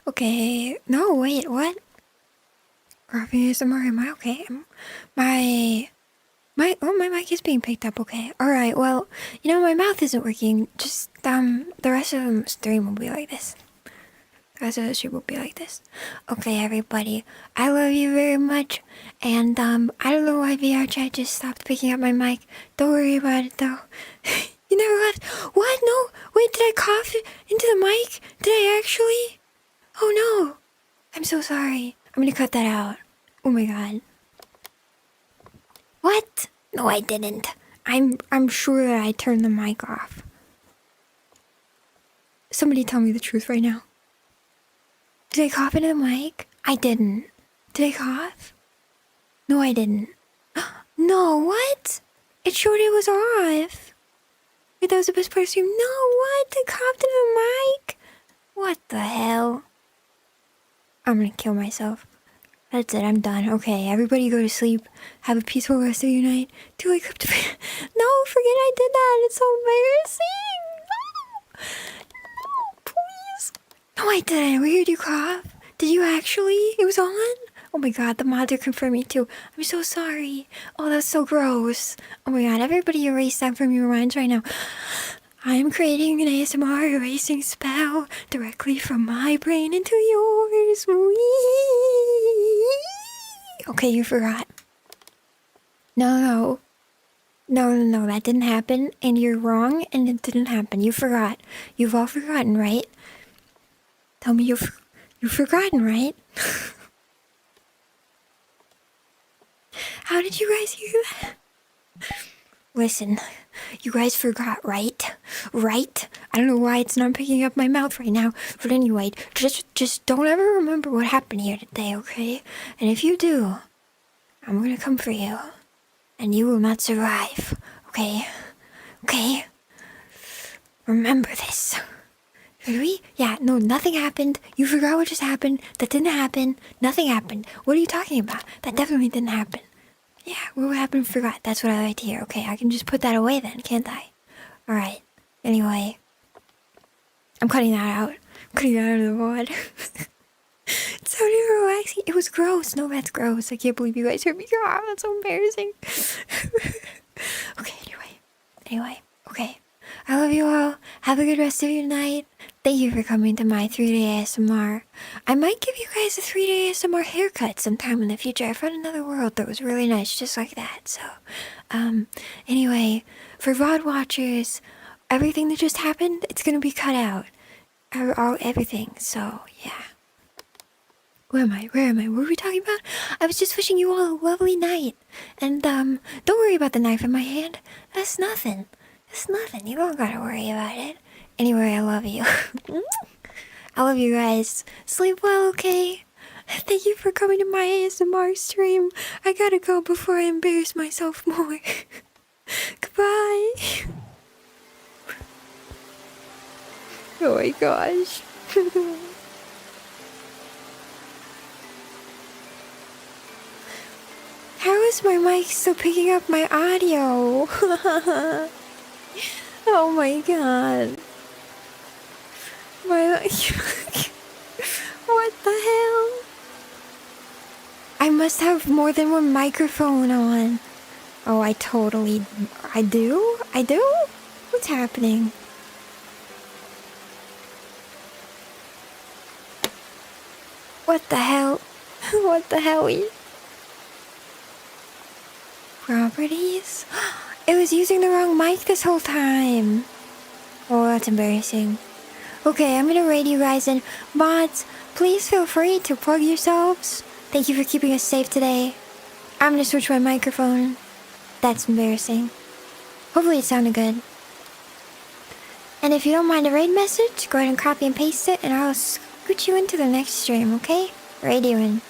Okay, no, wait, what? Coughing ASMR, am I okay? My mic is being picked up, okay. Alright, well, you know, my mouth isn't working. Just, the rest of the stream will be like this. The rest of the stream will be like this. Okay, everybody, I love you very much. And, I don't know why VR chat just stopped picking up my mic. Don't worry about it, though. You never left. What? No? Wait, did I cough into the mic? Did I actually? Oh, no. I'm so sorry. I'm gonna cut that out. Oh my god. What? No, I didn't. I'm sure that I turned the mic off. Somebody tell me the truth right now. Did I cough into the mic? I didn't. Did I cough? No, I didn't. No, what? It showed it was off. that was the best part of the stream. No, what? They copped in the mic? What the hell? I'm gonna kill myself. That's it, I'm done. Okay, everybody go to sleep. Have a peaceful rest of your night. Do wake up to... No, forget I did that. It's so embarrassing. No, please. No, I didn't. We heard you cough. Did you actually? It was on? Oh my god, the mods are confirming too. I'm so sorry. Oh, that's so gross. Oh my god, everybody erase that from your minds right now. I am creating an ASMR erasing spell directly from my brain into yours. Whee! Okay, you forgot. No, that didn't happen, and you're wrong, and it didn't happen. You forgot. You've all forgotten, right? Tell me you've forgotten, right? How did you guys hear that? Listen, you guys forgot, right? Right? I don't know why it's not picking up my mouth right now, but anyway, just don't ever remember what happened here today, okay? And if you do, I'm gonna come for you, and you will not survive, okay? Okay? Remember this. Did we? Yeah, no, nothing happened. You forgot what just happened. That didn't happen. Nothing happened. What are you talking about? That definitely didn't happen. Yeah, what happened? Forgot. That's what I like to hear. Okay, I can just put that away then, can't I? Alright. Anyway. I'm cutting that out. I'm cutting that out of the mod. It sounded relaxing. It was gross. No, that's gross. I can't believe you guys heard me. God, that's so embarrassing. Okay, anyway. Okay. I love you all. Have a good rest of your night. Thank you for coming to my 3-day ASMR. I might give you guys a 3-day ASMR haircut sometime in the future. I found another world that was really nice, just like that. So, anyway, for VOD watchers, everything that just happened, it's gonna be cut out. Everything, so, yeah. Where am I? What were we talking about? I was just wishing you all a lovely night. And, don't worry about the knife in my hand. That's nothing. It's nothing. You don't gotta worry about it. Anyway, I love you. I love you guys. Sleep well, okay? Thank you for coming to my ASMR stream. I gotta go before I embarrass myself more. Goodbye. Oh my gosh. How is my mic still picking up my audio? Oh my god. What the hell? I must have more than one microphone on. Oh, I do? What's happening? What the hell? What the hell? Properties? It was using the wrong mic this whole time. Oh, that's embarrassing. Okay, I'm gonna raid you guys, and mods, please feel free to plug yourselves. Thank you for keeping us safe today. I'm gonna switch my microphone. That's embarrassing. Hopefully it sounded good. And if you don't mind a raid message, go ahead and copy and paste it, and I'll scoot you into the next stream, okay? Radioing.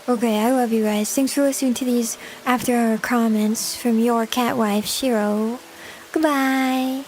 Okay, I love you guys. Thanks for listening to these after-hour comments from your catwife, Shiro. Goodbye.